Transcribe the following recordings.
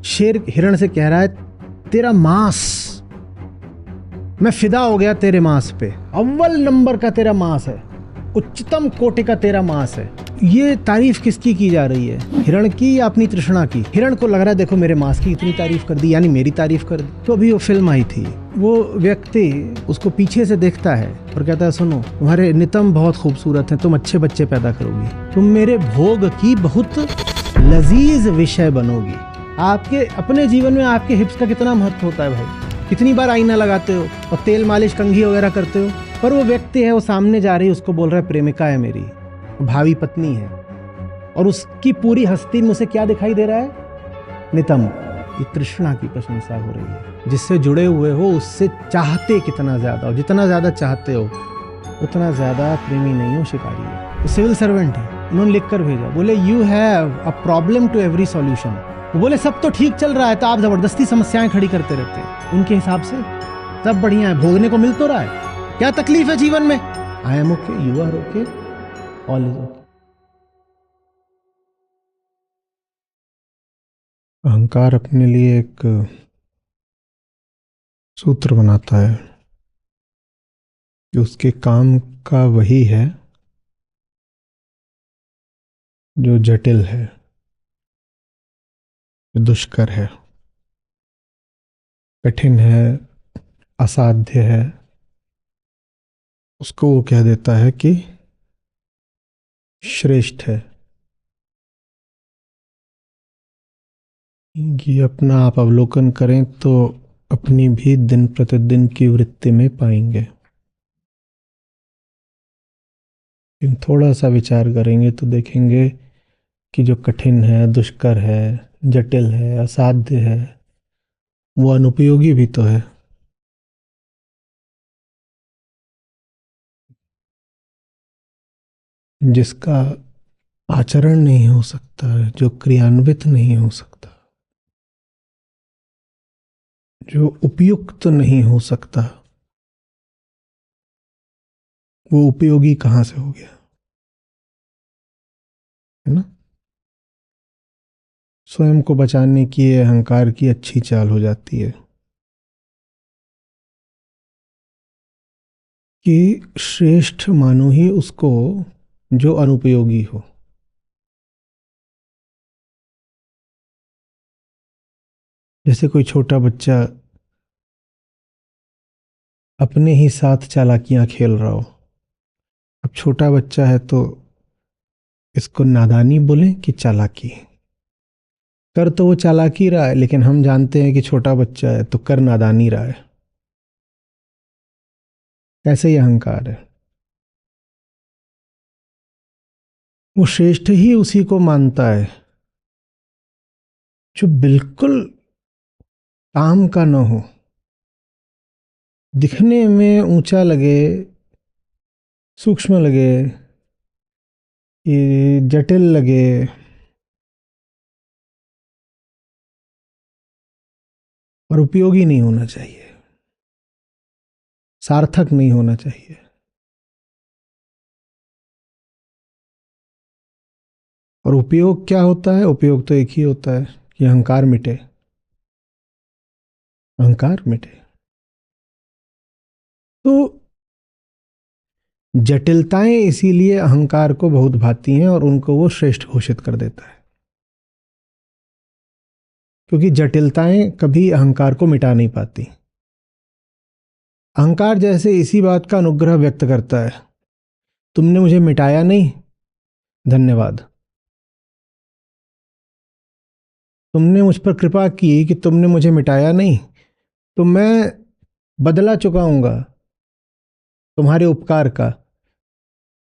शेर हिरण से कह रहा है, तेरा मांस, मैं फिदा हो गया तेरे मांस पे, अव्वल नंबर का तेरा मांस है, उच्चतम कोटि का तेरा मांस है। ये तारीफ किसकी की जा रही है, हिरण की या अपनी तृष्णा की? हिरण को लग रहा है देखो मेरे मांस की इतनी तारीफ कर दी, यानी मेरी तारीफ कर दी। तो अभी वो फिल्म आई थी, वो व्यक्ति उसको पीछे से देखता है और कहता है, सुनो तुम्हारे नितंब बहुत खूबसूरत हैं, तुम अच्छे बच्चे पैदा करोगी, तुम मेरे भोग की बहुत लजीज विषय बनोगी। आपके अपने जीवन में आपके हिप्स का कितना महत्व होता है भाई, कितनी बार आईना लगाते हो और तेल मालिश कंघी वगैरह करते हो। पर वो व्यक्ति है, वो सामने जा रही है, उसको बोल रहा है प्रेमिका है मेरी, भावी पत्नी है, और उसकी पूरी हस्ती में उसे क्या दिखाई दे रहा है, नितंब। ये तृष्णा की प्रशंसा हो रही है। जिससे जुड़े हुए हो उससे चाहते कितना ज्यादा हो, जितना ज्यादा चाहते हो उतना ज्यादा प्रेमी नहीं हो, शिकारी है। वो सिविल सर्वेंट है, उन्होंने लिख कर भेजा, बोले you have a problem to every solution. वो बोले सब तो ठीक चल रहा है, तो आप जबरदस्ती समस्याएं खड़ी करते रहते हैं। उनके हिसाब से सब बढ़िया है, भोगने को मिल तो रहा है, क्या तकलीफ है जीवन में? I am okay, you are okay, all is okay. अहंकार अपने लिए एक सूत्र बनाता है कि उसके काम का वही है जो जटिल है, जो दुष्कर है, कठिन है, असाध्य है। उसको वो कह देता है कि श्रेष्ठ है। ये अपना आप अवलोकन करें तो अपनी भी दिन प्रतिदिन की वृत्ति में पाएंगे। थोड़ा सा विचार करेंगे तो देखेंगे कि जो कठिन है, दुष्कर है, जटिल है, असाध्य है, वो अनुपयोगी भी तो है। जिसका आचरण नहीं हो सकता, जो क्रियान्वित नहीं हो सकता, जो उपयुक्त नहीं हो सकता, वो उपयोगी कहां से हो गया, है ना? स्वयं को बचाने की अहंकार की अच्छी चाल हो जाती है कि श्रेष्ठ मानो ही उसको जो अनुपयोगी हो। जैसे कोई छोटा बच्चा अपने ही साथ चालाकियां खेल रहा हो। अब छोटा बच्चा है तो इसको नादानी बोले कि चालाकी? कर तो वो चालाकी रहा है, लेकिन हम जानते हैं कि छोटा बच्चा है तो कर नादानी रहा है। ऐसे ही अहंकार है, वो श्रेष्ठ ही उसी को मानता है जो बिल्कुल काम का न हो, दिखने में ऊंचा लगे, सूक्ष्म लगे, ये जटिल लगे, और उपयोगी नहीं होना चाहिए, सार्थक नहीं होना चाहिए। और उपयोग क्या होता है? उपयोग तो एक ही होता है कि अहंकार मिटे, अहंकार मिटे। तो जटिलताएं इसीलिए अहंकार को बहुत भाती हैं और उनको वो श्रेष्ठ घोषित कर देता है, क्योंकि जटिलताएं कभी अहंकार को मिटा नहीं पाती। अहंकार जैसे इसी बात का अनुग्रह व्यक्त करता है, तुमने मुझे मिटाया नहीं, धन्यवाद। तुमने मुझ पर कृपा की कि तुमने मुझे मिटाया नहीं, तो मैं बदला चुकाऊंगा तुम्हारे उपकार का,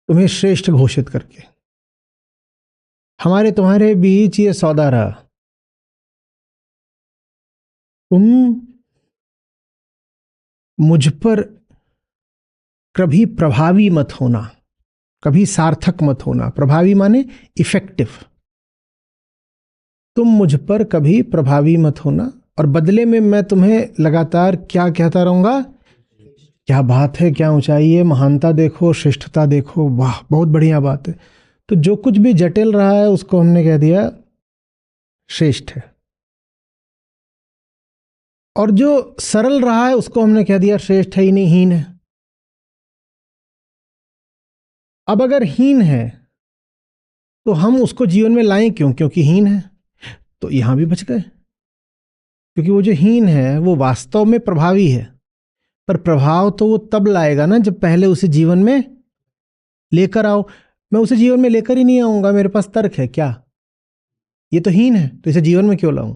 तुम्हें श्रेष्ठ घोषित करके। हमारे तुम्हारे बीच ये सौदा रहा, तुम मुझ पर कभी प्रभावी मत होना, कभी सार्थक मत होना। प्रभावी माने इफेक्टिव। तुम मुझ पर कभी प्रभावी मत होना, और बदले में मैं तुम्हें लगातार क्या कहता रहूंगा, क्या बात है, क्या ऊंचाई है, महानता देखो, श्रेष्ठता देखो, वाह बहुत बढ़िया बात है। तो जो कुछ भी जटिल रहा है उसको हमने कह दिया श्रेष्ठ है। और जो सरल रहा है उसको हमने कह दिया श्रेष्ठ है ही नहीं, हीन है। अब अगर हीन है तो हम उसको जीवन में लाएं क्यों? क्योंकि हीन है। तो यहां भी बच गए, क्योंकि वो जो हीन है वो वास्तव में प्रभावी है, पर प्रभाव तो वो तब लाएगा ना जब पहले उसे जीवन में लेकर आओ। मैं उसे जीवन में लेकर ही नहीं आऊंगा, मेरे पास तर्क है क्या? ये तो हीन है, तो इसे जीवन में क्यों लाऊं?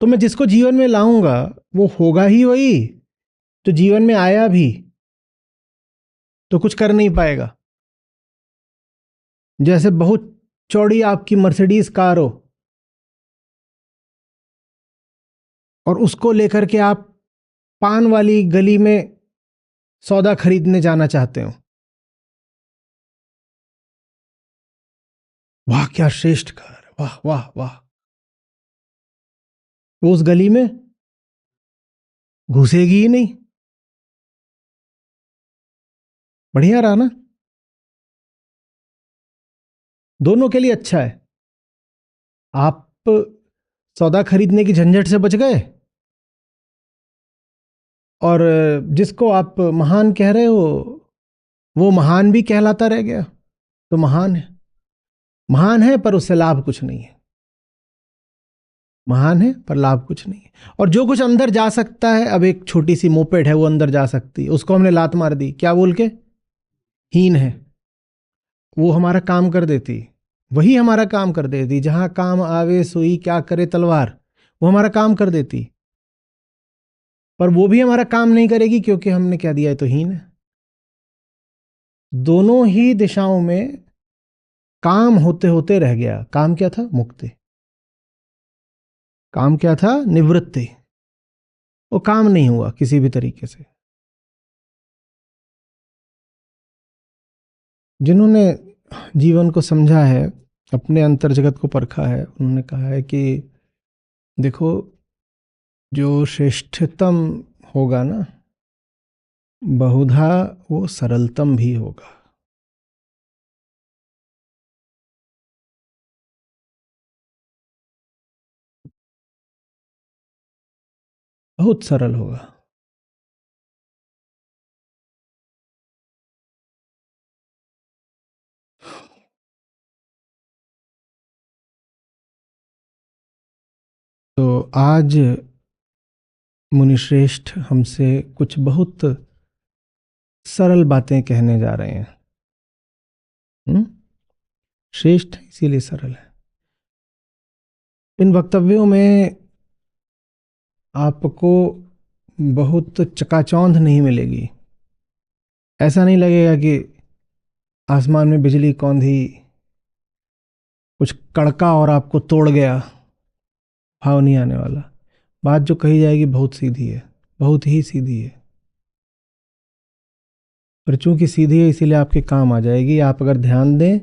तो मैं जिसको जीवन में लाऊंगा वो होगा ही वही जो जीवन में आया भी तो कुछ कर नहीं पाएगा। जैसे बहुत चौड़ी आपकी मर्सिडीज कार हो और उसको लेकर के आप पान वाली गली में सौदा खरीदने जाना चाहते हो, वाह क्या श्रेष्ठ कार, वाह वाह वाह, वो उस गली में घुसेगी ही नहीं। बढ़िया रहा ना, दोनों के लिए अच्छा है। आप सौदा खरीदने की झंझट से बच गए और जिसको आप महान कह रहे हो वो महान भी कहलाता रह गया। तो महान है, महान है पर उससे लाभ कुछ नहीं है, महान है पर लाभ कुछ नहीं है। और जो कुछ अंदर जा सकता है, अब एक छोटी सी मोपेड है वो अंदर जा सकती है, उसको हमने लात मार दी क्या बोल के? हीन है। वो हमारा काम कर देती, वही हमारा काम कर देती, जहां काम आवे सुई क्या करे तलवार, वो हमारा काम कर देती। पर वो भी हमारा काम नहीं करेगी क्योंकि हमने क्या दिया है, तो हीन है। दोनों ही दिशाओं में काम होते होते रह गया। काम क्या था? मुक्ति। काम क्या था? निवृत्ति। वो काम नहीं हुआ किसी भी तरीके से। जिन्होंने जीवन को समझा है, अपने अंतर जगत को परखा है, उन्होंने कहा है कि देखो, जो श्रेष्ठतम होगा ना, बहुधा वो सरलतम भी होगा। बहुत सरल होगा। तो आज मुनिश्रेष्ठ हमसे कुछ बहुत सरल बातें कहने जा रहे हैं। श्रेष्ठ इसीलिए सरल है। इन वक्तव्यों में आपको बहुत चकाचौंध नहीं मिलेगी। ऐसा नहीं लगेगा कि आसमान में बिजली कौंधी, कुछ कड़का और आपको तोड़ गया, भाव नहीं आने वाला। बात जो कही जाएगी बहुत सीधी है, बहुत ही सीधी है, पर चूंकि सीधी है इसीलिए आपके काम आ जाएगी। आप अगर ध्यान दें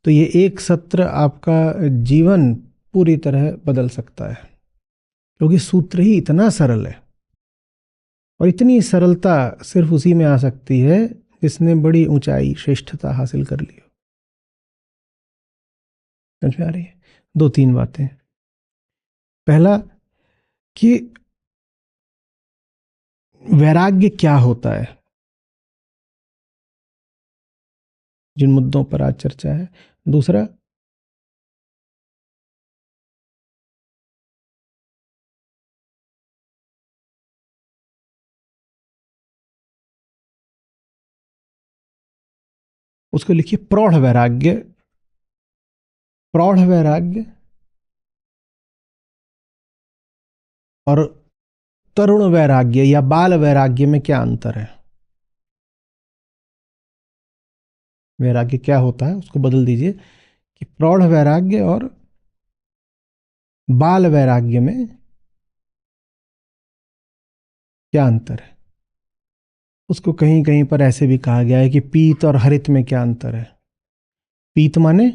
तो ये एक सत्र आपका जीवन पूरी तरह बदल सकता है, क्योंकि सूत्र ही इतना सरल है। और इतनी सरलता सिर्फ उसी में आ सकती है जिसने बड़ी ऊंचाई, श्रेष्ठता हासिल कर ली हो। समझ में आ रही है? दो तीन बातें। पहला कि वैराग्य क्या होता है, जिन मुद्दों पर आज चर्चा है। दूसरा, उसको लिखिए प्रौढ़ वैराग्य। प्रौढ़ वैराग्य और तरुण वैराग्य या बाल वैराग्य में क्या अंतर है? वैराग्य क्या होता है उसको बदल दीजिए कि प्रौढ़ वैराग्य और बाल वैराग्य में क्या अंतर है। उसको कहीं कहीं पर ऐसे भी कहा गया है कि पीत और हरित में क्या अंतर है। पीत माने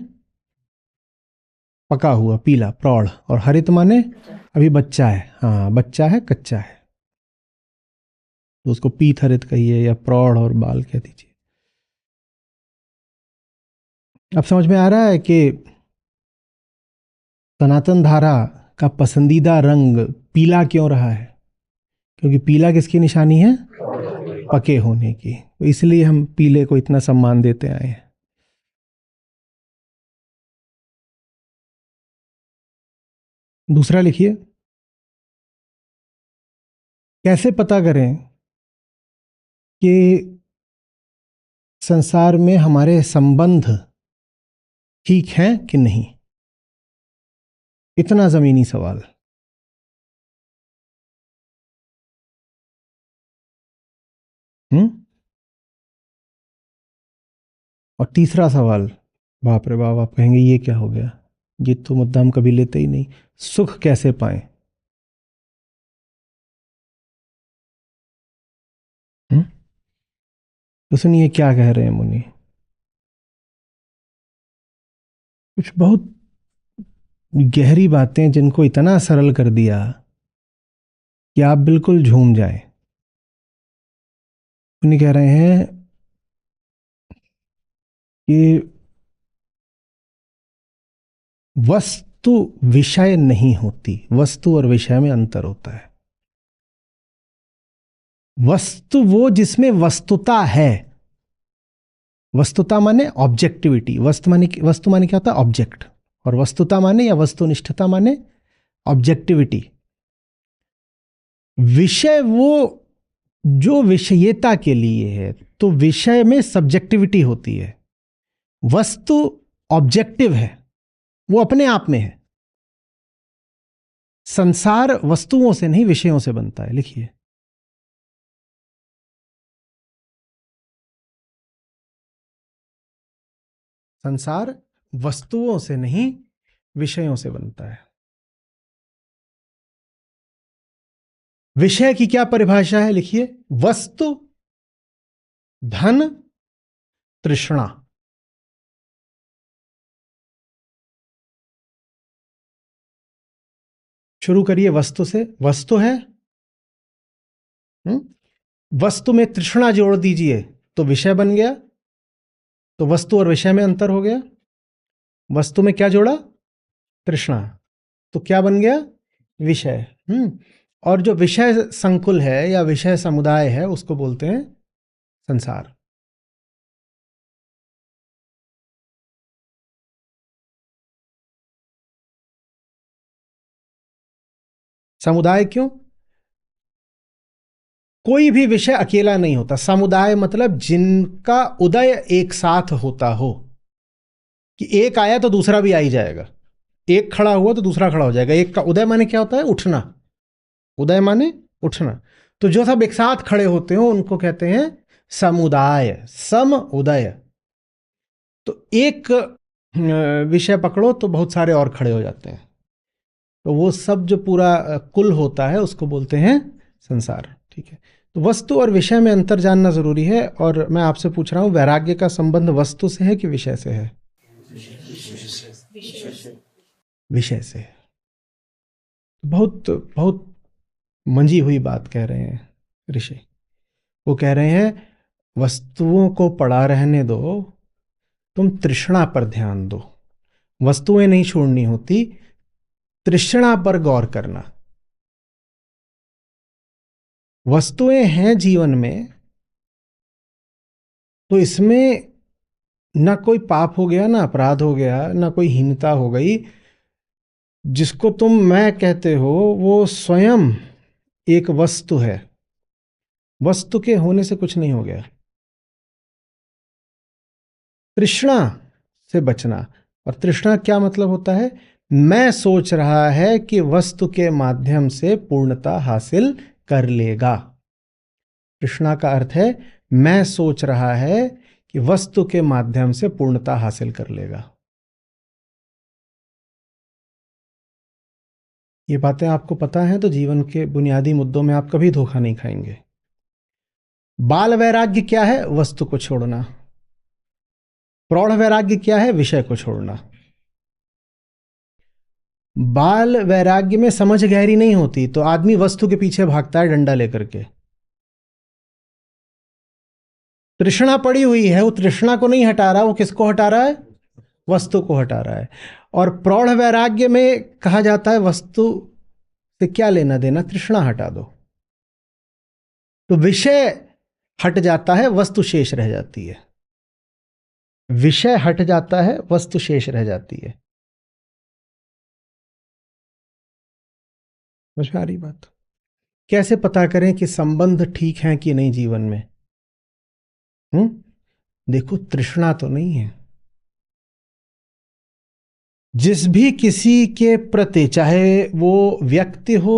पका हुआ पीला प्रौढ़, और हरित माने अभी बच्चा है। हाँ, बच्चा है, कच्चा है, तो उसको पीत हरित कहिए या प्रौढ़ और बाल कह दीजिए। अब समझ में आ रहा है कि सनातन धारा का पसंदीदा रंग पीला क्यों रहा है? क्योंकि पीला किसकी निशानी है? पके होने की। तो इसलिए हम पीले को इतना सम्मान देते आए हैं। दूसरा लिखिए, कैसे पता करें कि संसार में हमारे संबंध ठीक हैं कि नहीं? इतना जमीनी सवाल। और तीसरा सवाल, बाप रे बाप, आप कहेंगे ये क्या हो गया, ये तो मुद्दा हम कभी लेते ही नहीं। सुख कैसे पाएं? तो सुनिए क्या कह रहे हैं मुनि। कुछ बहुत गहरी बातें जिनको इतना सरल कर दिया कि आप बिल्कुल झूम जाएं। मुनि कह रहे हैं कि वस्तु विषय नहीं होती, वस्तु और विषय में अंतर होता है। वस्तु वो जिसमें वस्तुता है। वस्तुता माने ऑब्जेक्टिविटी, वस्तु माने क्या होता है? ऑब्जेक्ट। और वस्तुता माने या वस्तुनिष्ठता माने ऑब्जेक्टिविटी। विषय वो जो विषयता के लिए है, तो विषय में सब्जेक्टिविटी होती है। वस्तु ऑब्जेक्टिव है, वो अपने आप में है। संसार वस्तुओं से नहीं विषयों से बनता है। लिखिए, संसार वस्तुओं से नहीं विषयों से बनता है। विषय की क्या परिभाषा है? लिखिए, वस्तु, धन, तृष्णा। शुरू करिए वस्तु से। वस्तु है, वस्तु में तृष्णा जोड़ दीजिए तो विषय बन गया। तो वस्तु और विषय में अंतर हो गया। वस्तु में क्या जोड़ा? तृष्णा, तो क्या बन गया? विषय। और जो विषय संकुल है या विषय समुदाय है उसको बोलते हैं संसार। समुदाय क्यों? कोई भी विषय अकेला नहीं होता। समुदाय मतलब जिनका उदय एक साथ होता हो, कि एक आया तो दूसरा भी आ ही जाएगा, एक खड़ा हुआ तो दूसरा खड़ा हो जाएगा। एक का उदय माने क्या होता है? उठना। उदय माने उठना। तो जो सब एक साथ खड़े होते हो उनको कहते हैं समुदाय, सम उदय। तो एक विषय पकड़ो तो बहुत सारे और खड़े हो जाते हैं। तो वो सब जो पूरा कुल होता है उसको बोलते हैं संसार। ठीक है, तो वस्तु और विषय में अंतर जानना जरूरी है। और मैं आपसे पूछ रहा हूं, वैराग्य का संबंध वस्तु से है कि विषय से है? विषय से। बहुत बहुत मंजी हुई बात कह रहे हैं ऋषि। वो कह रहे हैं वस्तुओं को पड़ा रहने दो, तुम तृष्णा पर ध्यान दो। वस्तुएं नहीं छोड़नी होती, तृष्णा पर गौर करना। वस्तुएं हैं जीवन में तो इसमें ना कोई पाप हो गया, ना अपराध हो गया, ना कोई हीनता हो गई। जिसको तुम मैं कहते हो वो स्वयं एक वस्तु है। वस्तु के होने से कुछ नहीं हो गया। तृष्णा से बचना। और तृष्णा क्या मतलब होता है? मैं सोच रहा है कि वस्तु के माध्यम से पूर्णता हासिल कर लेगा। तृष्णा का अर्थ है मैं सोच रहा है कि वस्तु के माध्यम से पूर्णता हासिल कर लेगा। ये बातें आपको पता है तो जीवन के बुनियादी मुद्दों में आप कभी धोखा नहीं खाएंगे। बाल वैराग्य क्या है? वस्तु को छोड़ना। प्रौढ़ वैराग्य क्या है? विषय को छोड़ना। बाल वैराग्य में समझ गहरी नहीं होती तो आदमी वस्तु के पीछे भागता है डंडा लेकर के। तृष्णा पड़ी हुई है, वो तृष्णा को नहीं हटा रहा, वो किसको हटा रहा है? वस्तु को हटा रहा है। और प्रौढ़ वैराग्य में कहा जाता है वस्तु से क्या लेना देना, तृष्णा हटा दो। तो विषय हट जाता है, वस्तु शेष रह जाती है। विषय हट जाता है, वस्तु शेष रह जाती है। समझ में आ रही बात? कैसे पता करें कि संबंध ठीक है कि नहीं जीवन में? देखो, तृष्णा तो नहीं है। जिस भी किसी के प्रति, चाहे वो व्यक्ति हो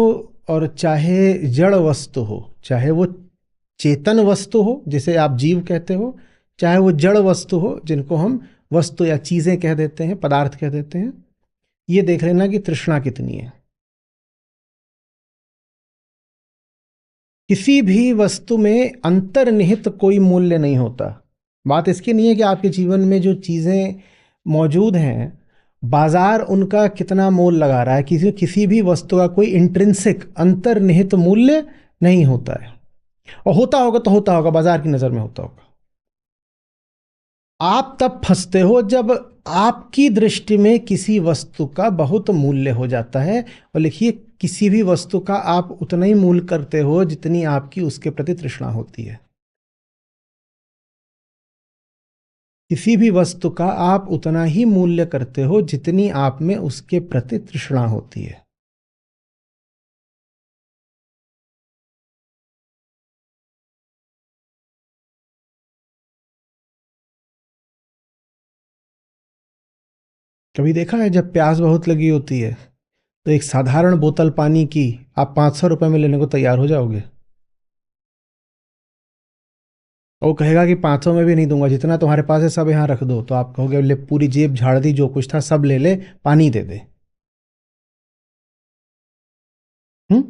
और चाहे जड़ वस्तु हो, चाहे वो चेतन वस्तु हो जिसे आप जीव कहते हो, चाहे वो जड़ वस्तु हो जिनको हम वस्तु या चीजें कह देते हैं, पदार्थ कह देते हैं, ये देख लेना कि तृष्णा कितनी है। किसी भी वस्तु में अंतर्निहित कोई मूल्य नहीं होता। बात इसकी नहीं है कि आपके जीवन में जो चीजें मौजूद हैं, बाजार उनका कितना मोल लगा रहा है, किसी भी वस्तु का कोई इंट्रिंसिक अंतर्निहित मूल्य नहीं होता है। और होता होगा तो होता होगा, बाजार की नजर में होता होगा। आप तब फंसते हो जब आपकी दृष्टि में किसी वस्तु का बहुत मूल्य हो जाता है। और लिखिए, किसी भी वस्तु का आप उतना ही मूल्य करते हो जितनी आपकी उसके प्रति तृष्णा होती है। किसी भी वस्तु का आप उतना ही मूल्य करते हो जितनी आप में उसके प्रति तृष्णा होती है। कभी देखा है जब प्यास बहुत लगी होती है तो एक साधारण बोतल पानी की आप 500 रुपए में लेने को तैयार हो जाओगे? और वो कहेगा कि 500 में भी नहीं दूंगा, जितना तुम्हारे पास है सब यहाँ रख दो। तो आप कहोगे ले, पूरी जेब झाड़ दी, जो कुछ था सब ले ले, पानी दे दे। हम्म?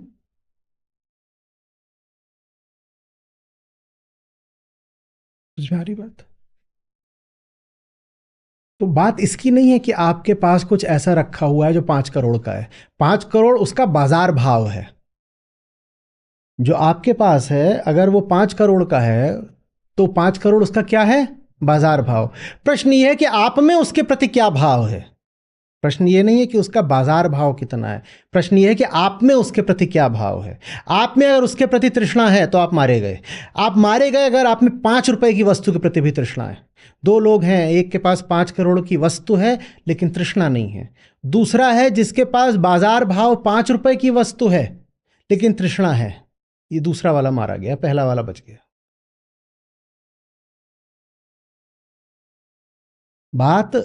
समझ में आ रही बात? तो बात इसकी नहीं है कि आपके पास कुछ ऐसा रखा हुआ है जो 5 करोड़ का है। 5 करोड़ उसका बाजार भाव है। जो आपके पास है, अगर वो 5 करोड़ का है तो 5 करोड़ उसका क्या है? बाजार भाव। प्रश्न ये है कि आप में उसके प्रति क्या भाव है। प्रश्न ये नहीं है कि उसका बाजार भाव कितना है, प्रश्न ये है कि आप में उसके प्रति क्या भाव है। आप में अगर उसके प्रति तृष्णा है तो आप मारे गए। आप मारे गए अगर आप में 5 रुपए की वस्तु के प्रति भी तृष्णा है। दो लोग हैं, एक के पास 5 करोड़ की वस्तु है लेकिन तृष्णा नहीं है। दूसरा है जिसके पास बाजार भाव 5 रुपए की वस्तु है लेकिन तृष्णा है। ये दूसरा वाला मारा गया, पहला वाला बच गया। बात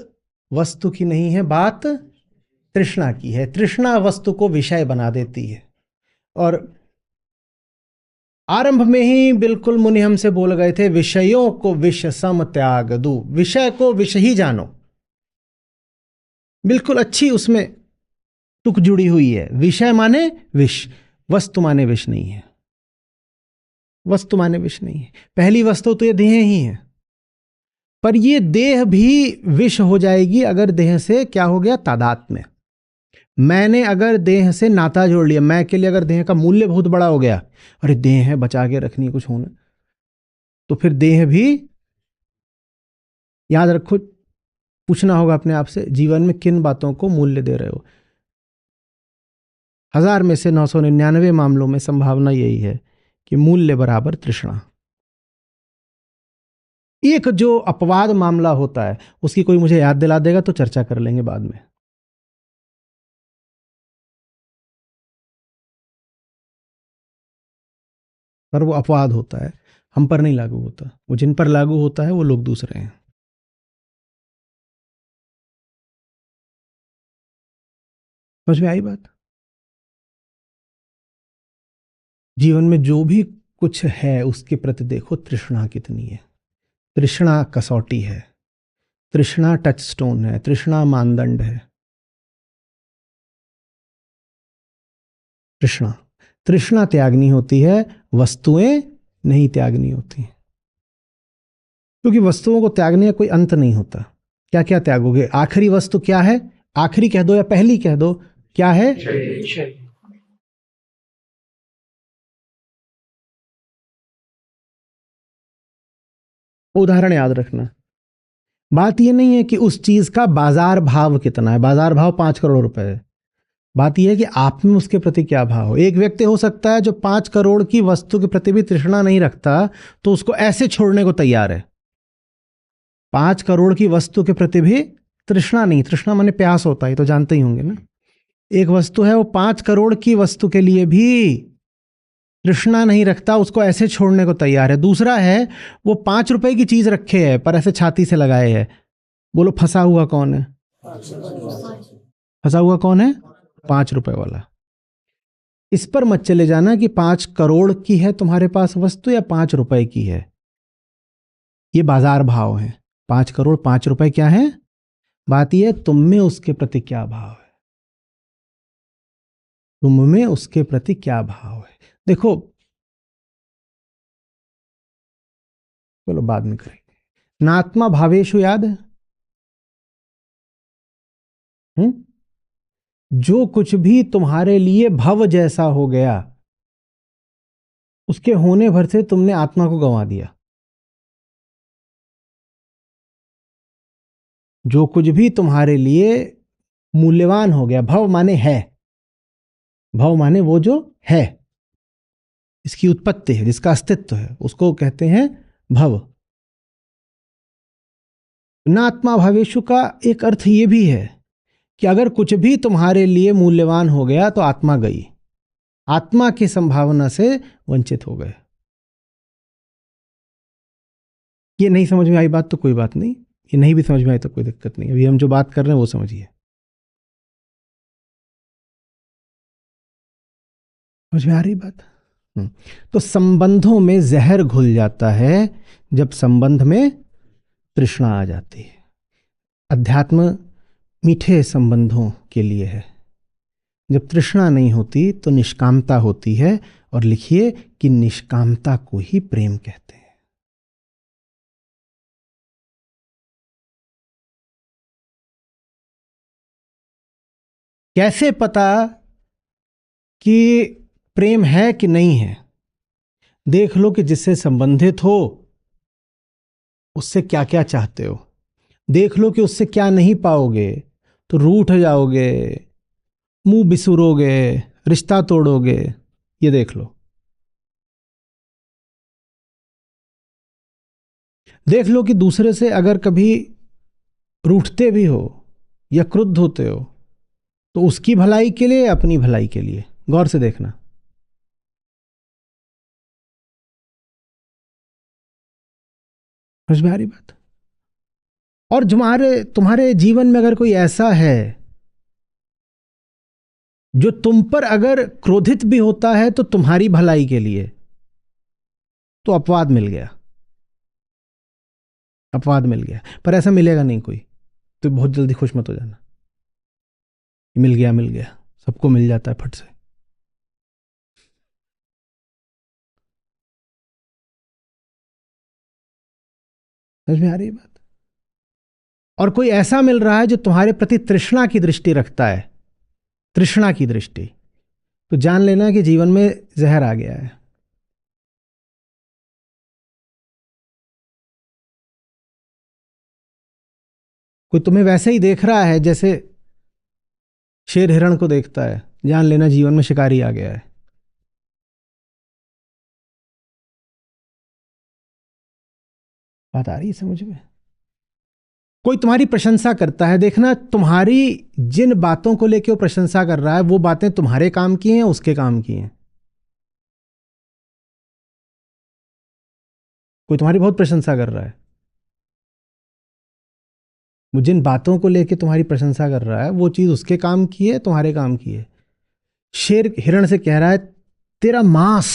वस्तु की नहीं है, बात तृष्णा की है। तृष्णा वस्तु को विषय बना देती है। और आरंभ में ही बिल्कुल मुनि हमसे बोल गए थे, विषयों को विष सम त्याग दू। विषय को विष ही जानो। बिल्कुल अच्छी उसमें तुक जुड़ी हुई है। विषय माने विष, वस्तु माने विष नहीं है। वस्तु माने विष नहीं है। पहली वस्तु तो ये देह ही है, पर ये देह भी विष हो जाएगी अगर देह से क्या हो गया? तादात्म्य। मैंने अगर देह से नाता जोड़ लिया, मैं के लिए अगर देह का मूल्य बहुत बड़ा हो गया, अरे देह है बचा के रखनी, कुछ होना, तो फिर देह भी, याद रखो, पूछना होगा अपने आप से, जीवन में किन बातों को मूल्य दे रहे हो। 1000 में से 999 मामलों में संभावना यही है कि मूल्य बराबर तृष्णा। एक जो अपवाद मामला होता है उसकी कोई मुझे याद दिला देगा तो चर्चा कर लेंगे बाद में। पर वो अपवाद होता है, हम पर नहीं लागू होता। वो जिन पर लागू होता है वो लोग दूसरे हैं। समझ में आई बात? जीवन में जो भी कुछ है उसके प्रति देखो तृष्णा कितनी है। तृष्णा कसौटी है, तृष्णा टचस्टोन है, तृष्णा मानदंड है। तृष्णा तृष्णा त्यागनी होती है, वस्तुएं नहीं त्यागनी होती। क्योंकि वस्तुओं को त्यागने का कोई अंत नहीं होता। क्या क्या त्यागोगे? आखिरी वस्तु क्या है? आखिरी कह दो या पहली कह दो, क्या है? उदाहरण याद रखना। बात यह नहीं है कि उस चीज का बाजार भाव कितना है। बाजार भाव 5 करोड़ रुपए है, बात यह है कि आप में उसके प्रति क्या भाव हो। एक व्यक्ति हो सकता है जो 5 करोड़ की वस्तु के प्रति भी तृष्णा नहीं रखता, तो उसको ऐसे छोड़ने को तैयार है। 5 करोड़ की वस्तु के प्रति भी तृष्णा नहीं, तृष्णा माने प्यास होता है, तो जानते ही होंगे ना। एक वस्तु है, वो 5 करोड़ की वस्तु के लिए भी तृष्णा नहीं रखता, उसको ऐसे छोड़ने को तैयार है। दूसरा है, वो 5 रुपए की चीज रखे है पर ऐसे छाती से लगाए है। बोलो फंसा हुआ कौन है? फंसा हुआ कौन है? 5 रुपए वाला। इस पर मत चले जाना कि 5 करोड़ की है तुम्हारे पास वस्तु या 5 रुपए की है। ये बाजार भाव है। 5 करोड़ 5 रुपए क्या है? बात यह है तुम में उसके प्रति क्या भाव है। तुम में उसके प्रति क्या भाव है। देखो, चलो बाद में करेंगे। नात्मा भावेशु याद है? जो कुछ भी तुम्हारे लिए भव जैसा हो गया, उसके होने भर से तुमने आत्मा को गंवा दिया। जो कुछ भी तुम्हारे लिए मूल्यवान हो गया, भव माने है, भव माने वो जो है, इसकी उत्पत्ति है, जिसका अस्तित्व है, उसको कहते हैं भव। न आत्मा भावेशु का एक अर्थ ये भी है कि अगर कुछ भी तुम्हारे लिए मूल्यवान हो गया तो आत्मा गई, आत्मा की संभावना से वंचित हो गए। ये नहीं समझ में आई बात तो कोई बात नहीं, ये नहीं भी समझ में आई तो कोई दिक्कत नहीं। अभी हम जो बात कर रहे हैं वो समझिए। समझ में आ रही बात? तो संबंधों में जहर घुल जाता है जब संबंध में तृष्णा आ जाती है। अध्यात्म मीठे संबंधों के लिए है। जब तृष्णा नहीं होती तो निष्कामता होती है, और लिखिए कि निष्कामता को ही प्रेम कहते हैं। कैसे पता कि प्रेम है कि नहीं है? देख लो कि जिससे संबंधित हो उससे क्या क्या चाहते हो। देख लो कि उससे क्या नहीं पाओगे तो रूठ जाओगे, मुंह बिसुरोगे, रिश्ता तोड़ोगे। ये देख लो। देख लो कि दूसरे से अगर कभी रूठते भी हो या क्रुद्ध होते हो तो उसकी भलाई के लिए या अपनी भलाई के लिए। गौर से देखना। समझ में आ रही बात? और तुम्हारे जीवन में अगर कोई ऐसा है जो तुम पर अगर क्रोधित भी होता है तो तुम्हारी भलाई के लिए, तो अपवाद मिल गया, अपवाद मिल गया। पर ऐसा मिलेगा नहीं कोई, तो बहुत जल्दी खुश मत हो जाना। मिल गया, मिल गया, सबको मिल जाता है फट से। समझ में आ रही है बात? और कोई ऐसा मिल रहा है जो तुम्हारे प्रति तृष्णा की दृष्टि रखता है, तृष्णा की दृष्टि, तो जान लेना कि जीवन में जहर आ गया है। कोई तुम्हें वैसे ही देख रहा है जैसे शेर हिरण को देखता है, जान लेना जीवन में शिकारी आ गया है। बात आ रही है समझ में? कोई तुम्हारी प्रशंसा करता है, देखना तुम्हारी जिन बातों को लेकर वो प्रशंसा कर रहा है वो बातें तुम्हारे काम की हैं, उसके काम की हैं। कोई तुम्हारी बहुत प्रशंसा कर रहा है, वो जिन बातों को लेकर तुम्हारी प्रशंसा कर रहा है वो चीज उसके काम की है, तुम्हारे काम की है। शेर हिरण से कह रहा है, तेरा मांस,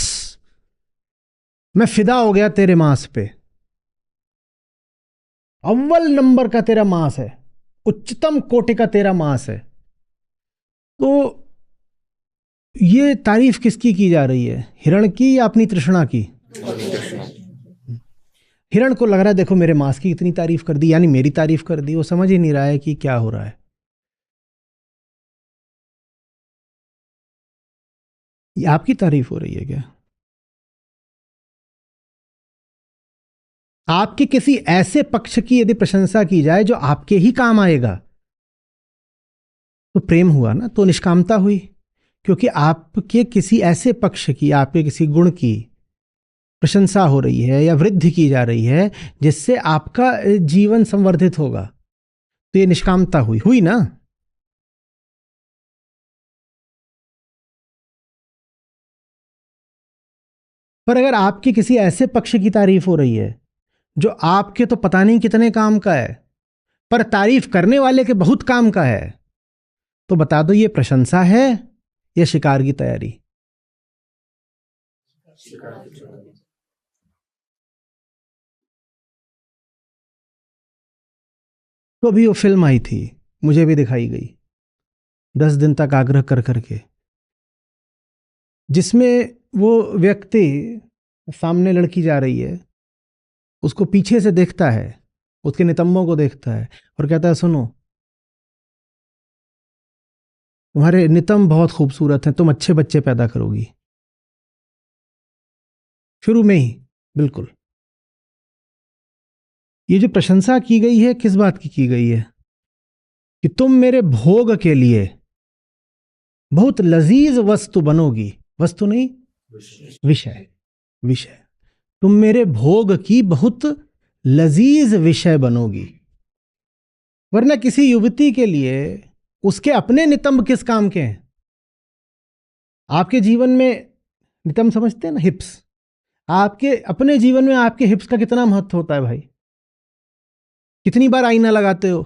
मैं फिदा हो गया तेरे मांस पे, अव्वल नंबर का तेरा मांस है, उच्चतम कोटि का तेरा मांस है। तो ये तारीफ किसकी की जा रही है? हिरण की या अपनी तृष्णा की? हिरण को लग रहा है देखो मेरे मांस की इतनी तारीफ कर दी, यानी मेरी तारीफ कर दी। वो समझ ही नहीं रहा है कि क्या हो रहा है। ये आपकी तारीफ हो रही है क्या? आपके किसी ऐसे पक्ष की यदि प्रशंसा की जाए जो आपके ही काम आएगा, तो प्रेम हुआ ना, तो निष्कामता हुई, क्योंकि आपके किसी ऐसे पक्ष की, आपके किसी गुण की प्रशंसा हो रही है या वृद्धि की जा रही है जिससे आपका जीवन संवर्धित होगा, तो ये निष्कामता हुई, हुई ना। पर अगर आपके किसी ऐसे पक्ष की तारीफ हो रही है जो आपके तो पता नहीं कितने काम का है, पर तारीफ करने वाले के बहुत काम का है, तो बता दो ये प्रशंसा है या शिकार की तैयारी। तो अभी वो फिल्म आई थी, मुझे भी दिखाई गई 10 दिन तक आग्रह कर करके, जिसमें वो व्यक्ति, सामने लड़की जा रही है, उसको पीछे से देखता है, उसके नितंबों को देखता है और कहता है सुनो, तुम्हारे नितंब बहुत खूबसूरत हैं, तुम अच्छे बच्चे पैदा करोगी। शुरू में ही बिल्कुल। ये जो प्रशंसा की गई है किस बात की गई है? कि तुम मेरे भोग के लिए बहुत लजीज वस्तु बनोगी। वस्तु नहीं, विषय। विषय, तुम मेरे भोग की बहुत लजीज विषय बनोगी। वरना किसी युवती के लिए उसके अपने नितंब किस काम के हैं? आपके जीवन में नितंब समझते हैं ना, हिप्स। आपके अपने जीवन में आपके हिप्स का कितना महत्व होता है भाई? कितनी बार आईना लगाते हो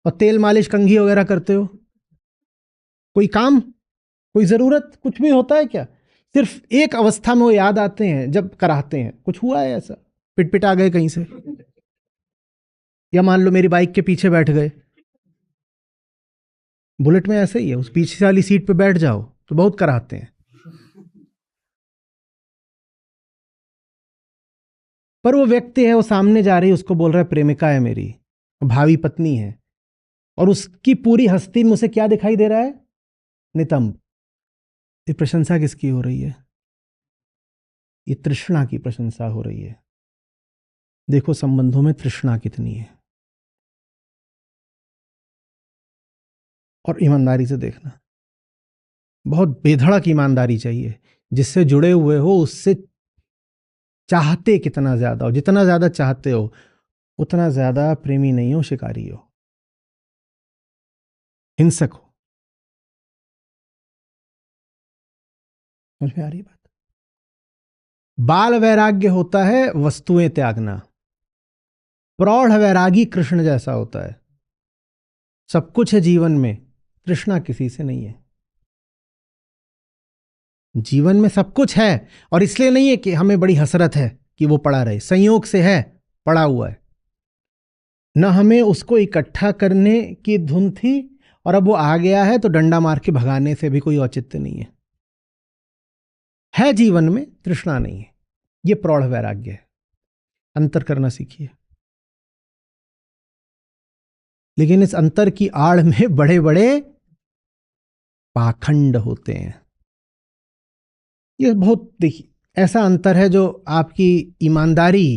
और तेल मालिश कंघी वगैरह करते हो? कोई काम, कोई जरूरत, कुछ भी होता है क्या? सिर्फ एक अवस्था में वो याद आते हैं जब कराहते हैं। कुछ हुआ है ऐसा? पिट आ गए कहीं से, या मान लो मेरी बाइक के पीछे बैठ गए। बुलेट में ऐसे ही है, उस पीछे वाली सीट पे बैठ जाओ तो बहुत कराहते हैं। पर वो व्यक्ति है, वो सामने जा रही है, उसको बोल रहा है प्रेमिका है मेरी, भावी पत्नी है, और उसकी पूरी हस्ती में उसे क्या दिखाई दे रहा है? नितंब। ये प्रशंसा किसकी हो रही है? ये तृष्णा की प्रशंसा हो रही है। देखो संबंधों में तृष्णा कितनी है। और ईमानदारी से देखना, बहुत बेधड़क ईमानदारी चाहिए। जिससे जुड़े हुए हो उससे चाहते कितना ज्यादा हो, जितना ज्यादा चाहते हो उतना ज्यादा प्रेमी नहीं हो, शिकारी हो, हिंसक हो। समझ में आ रही बात? बाल वैराग्य होता है वस्तुएं त्यागना। प्रौढ़ वैरागी कृष्ण जैसा होता है। सब कुछ है जीवन में, तृष्णा किसी से नहीं है। जीवन में सब कुछ है, और इसलिए नहीं है कि हमें बड़ी हसरत है कि वो पड़ा रहे, संयोग से है, पड़ा हुआ है। न हमें उसको इकट्ठा करने की धुन थी, और अब वो आ गया है तो डंडा मार के भगाने से भी कोई औचित्य नहीं है जीवन में तृष्णा नहीं है। ये प्रौढ़ वैराग्य है। अंतर करना सीखिए। लेकिन इस अंतर की आड़ में बड़े बड़े पाखंड होते हैं। ये बहुत, देखिए, ऐसा अंतर है जो आपकी ईमानदारी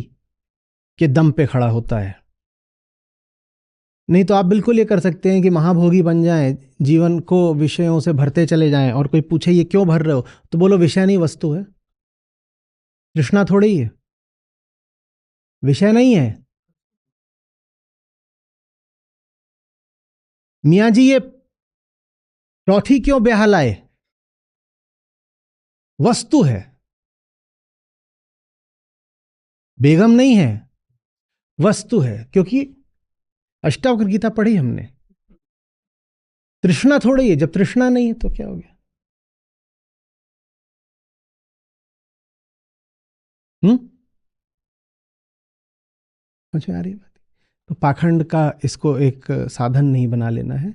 के दम पे खड़ा होता है। नहीं तो आप बिल्कुल ये कर सकते हैं कि महाभोगी बन जाएं, जीवन को विषयों से भरते चले जाएं, और कोई पूछे ये क्यों भर रहे हो, तो बोलो विषय नहीं वस्तु है। तृष्णा थोड़ी है, विषय नहीं है। मियाँ जी ये चौथी क्यों ब्याह लाए? वस्तु है, बेगम नहीं है, वस्तु है। क्योंकि अष्टावक्र गीता पढ़ी हमने। तृष्णा थोड़ी है, जब तृष्णा नहीं है तो क्या हो गया? समझ में आ रही बात? तो पाखंड का इसको एक साधन नहीं बना लेना है,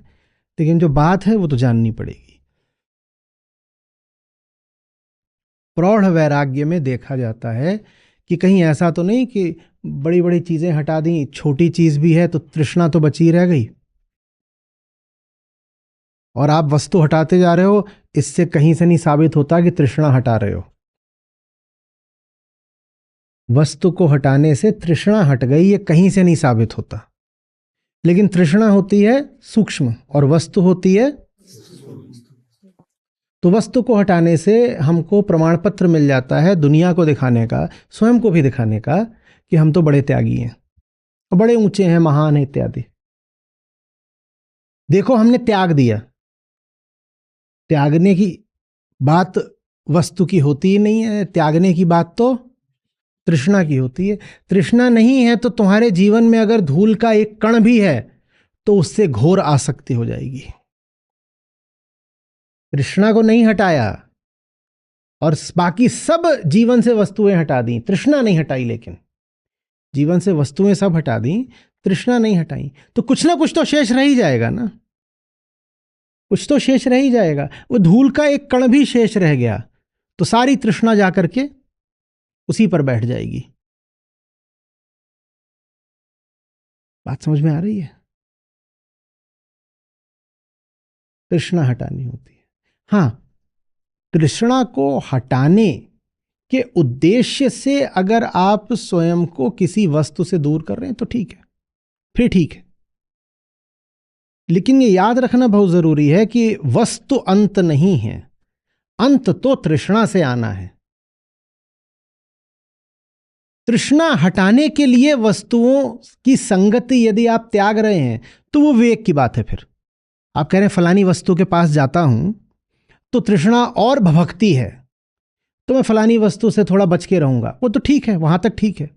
लेकिन जो बात है वो तो जाननी पड़ेगी। प्रौढ़ वैराग्य में देखा जाता है कि कहीं ऐसा तो नहीं कि बड़ी बड़ी चीजें हटा दी, छोटी चीज भी है तो तृष्णा तो बची रह गई, और आप वस्तु हटाते जा रहे हो, इससे कहीं से नहीं साबित होता कि तृष्णा हटा रहे हो। वस्तु को हटाने से तृष्णा हट गई, ये कहीं से नहीं साबित होता। लेकिन तृष्णा होती है सूक्ष्म और वस्तु होती है। तो वस्तु को हटाने से हमको प्रमाण पत्र मिल जाता है दुनिया को दिखाने का, स्वयं को भी दिखाने का कि हम तो बड़े त्यागी हैं, बड़े ऊंचे हैं, महान है इत्यादि। देखो हमने त्याग दिया, त्यागने की बात वस्तु की होती ही नहीं है, त्यागने की बात तो तृष्णा की होती है। तृष्णा नहीं है तो तुम्हारे जीवन में अगर धूल का एक कण भी है तो उससे घोर आसक्ति हो जाएगी। तृष्णा को नहीं हटाया और बाकी सब जीवन से वस्तुएं हटा दी, तृष्णा नहीं हटाई। लेकिन जीवन से वस्तुएं सब हटा दी, तृष्णा नहीं हटाई, तो कुछ ना कुछ तो शेष रह ही जाएगा ना, कुछ तो शेष रह ही जाएगा। वो धूल का एक कण भी शेष रह गया तो सारी तृष्णा जाकर के उसी पर बैठ जाएगी। बात समझ में आ रही है? तृष्णा हटानी होती है। हां, तृष्णा को हटाने के उद्देश्य से अगर आप स्वयं को किसी वस्तु से दूर कर रहे हैं तो ठीक है, फिर ठीक है। लेकिन ये याद रखना बहुत जरूरी है कि वस्तु अंत नहीं है, अंत तो तृष्णा से आना है। तृष्णा हटाने के लिए वस्तुओं की संगति यदि आप त्याग रहे हैं तो वो विवेक की बात है। फिर आप कह रहे हैं फलानी वस्तु के पास जाता हूं तो तृष्णा और भभकती है तो मैं फलानी वस्तु से थोड़ा बच के रहूंगा, वो तो ठीक है, वहां तक ठीक है।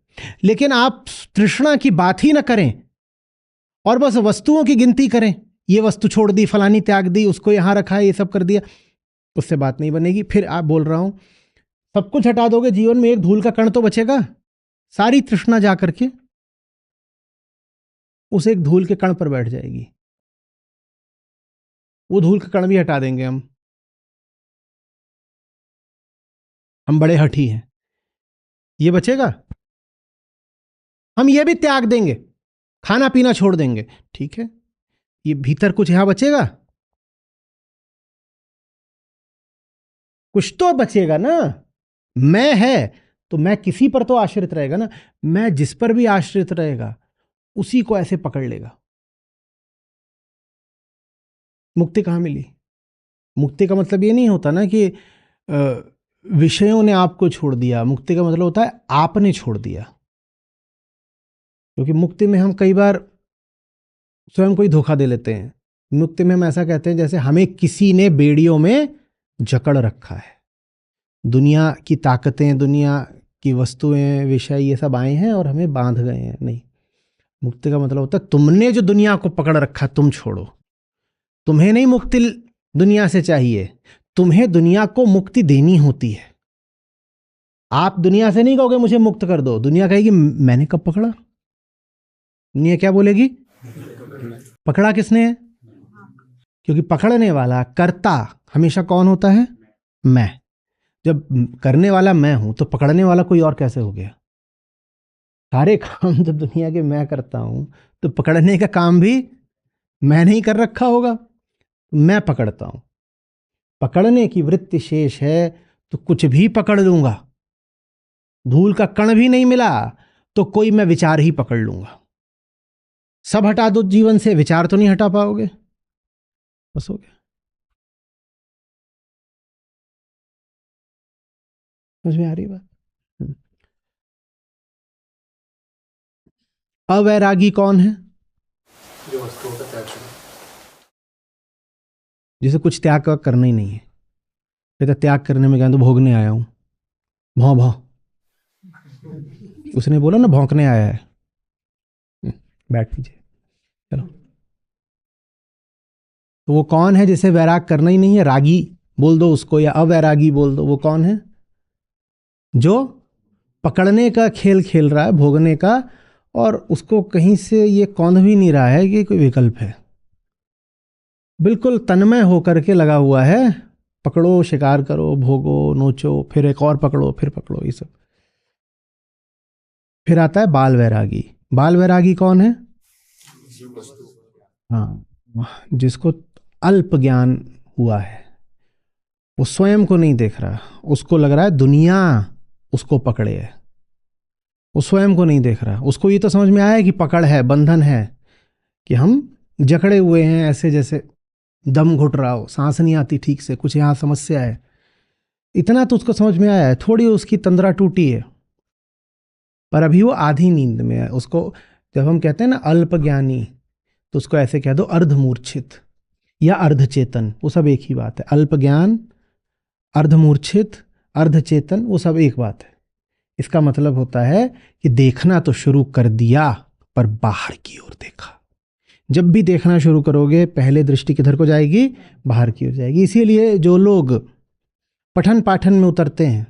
लेकिन आप तृष्णा की बात ही ना करें और बस वस्तुओं की गिनती करें, ये वस्तु छोड़ दी, फलानी त्याग दी, उसको यहां रखा, ये सब कर दिया, उससे बात नहीं बनेगी। फिर आप बोल रहा हूं सब कुछ हटा दोगे, जीवन में एक धूल का कण तो बचेगा। सारी तृष्णा जाकर के उस एक धूल के कण पर बैठ जाएगी। वो धूल का कण भी हटा देंगे हम बड़े हठी हैं, ये बचेगा। हम ये भी त्याग देंगे, खाना पीना छोड़ देंगे, ठीक है, ये भीतर कुछ यहां बचेगा, कुछ तो बचेगा ना। मैं है तो मैं किसी पर तो आश्रित रहेगा ना, मैं जिस पर भी आश्रित रहेगा उसी को ऐसे पकड़ लेगा। मुक्ति कहां मिली? मुक्ति का मतलब ये नहीं होता ना कि विषयों ने आपको छोड़ दिया। मुक्ति का मतलब होता है आपने छोड़ दिया। क्योंकि मुक्ति में हम कई बार स्वयं को ही धोखा दे लेते हैं। मुक्ति में हम ऐसा कहते हैं जैसे हमें किसी ने बेड़ियों में जकड़ रखा है, दुनिया की ताकतें, दुनिया की वस्तुएं, विषय, ये सब आए हैं और हमें बांध गए हैं। नहीं, मुक्ति का मतलब होता है तुमने जो दुनिया को पकड़ रखा तुम छोड़ो। तुम्हें नहीं मुक्ति दुनिया से चाहिए, तुम्हें दुनिया को मुक्ति देनी होती है। आप दुनिया से नहीं कहोगे मुझे मुक्त कर दो, दुनिया कहेगी मैंने कब पकड़ा। दुनिया क्या बोलेगी? पकड़ा किसने है? क्योंकि पकड़ने वाला कर्ता हमेशा कौन होता है? मैं। जब करने वाला मैं हूं तो पकड़ने वाला कोई और कैसे हो गया? सारे काम जब दुनिया के मैं करता हूं तो पकड़ने का काम भी मैंने ही कर रखा होगा। मैं पकड़ता हूं, पकड़ने की वृत्ति शेष है तो कुछ भी पकड़ लूंगा। धूल का कण भी नहीं मिला तो कोई मैं विचार ही पकड़ लूंगा। सब हटा दो जीवन से, विचार तो नहीं हटा पाओगे, बस हो गया। समझ में आ रही बात? अवैरागी कौन है? जो वस्तुओं का त्याग करे, जिसे कुछ त्याग करना ही नहीं है। कहता त्याग करने में क्या तो भोगने आया हूं, भौं भौं। उसने बोला ना भौंकने आया है। बैठ लीजिए, चलो। तो वो कौन है जिसे वैराग करना ही नहीं है? रागी बोल दो उसको या अवैरागी बोल दो। वो कौन है? जो पकड़ने का खेल खेल रहा है, भोगने का, और उसको कहीं से ये कौंध भी नहीं रहा है कि कोई विकल्प है। बिल्कुल तन्मय होकर के लगा हुआ है, पकड़ो, शिकार करो, भोगो, नोचो, फिर एक और पकड़ो, फिर पकड़ो, ये सब। फिर आता है बाल वैरागी। बाल वैरागी कौन है? हाँ, जिसको अल्प ज्ञान हुआ है, वो स्वयं को नहीं देख रहा, उसको लग रहा है दुनिया उसको पकड़े है, वो स्वयं को नहीं देख रहा। उसको ये तो समझ में आया कि पकड़ है, बंधन है, कि हम जकड़े हुए हैं, ऐसे जैसे दम घुट रहा हो, सांस नहीं आती ठीक से, कुछ यहाँ समस्या है। इतना तो उसको समझ में आया है, थोड़ी उसकी तंद्रा टूटी है, पर अभी वो आधी नींद में है। उसको जब हम कहते हैं ना अल्प ज्ञानी, तो उसको ऐसे कह दो अर्धमूर्छित या अर्धचेतन, वो सब एक ही बात है। अल्प ज्ञान, अर्धमूर्छित, अर्धचेतन, वो सब एक बात है। इसका मतलब होता है कि देखना तो शुरू कर दिया पर बाहर की ओर देखा। जब भी देखना शुरू करोगे पहले दृष्टि किधर को जाएगी? बाहर की ओर जाएगी। इसीलिए जो लोग पठन पाठन में उतरते हैं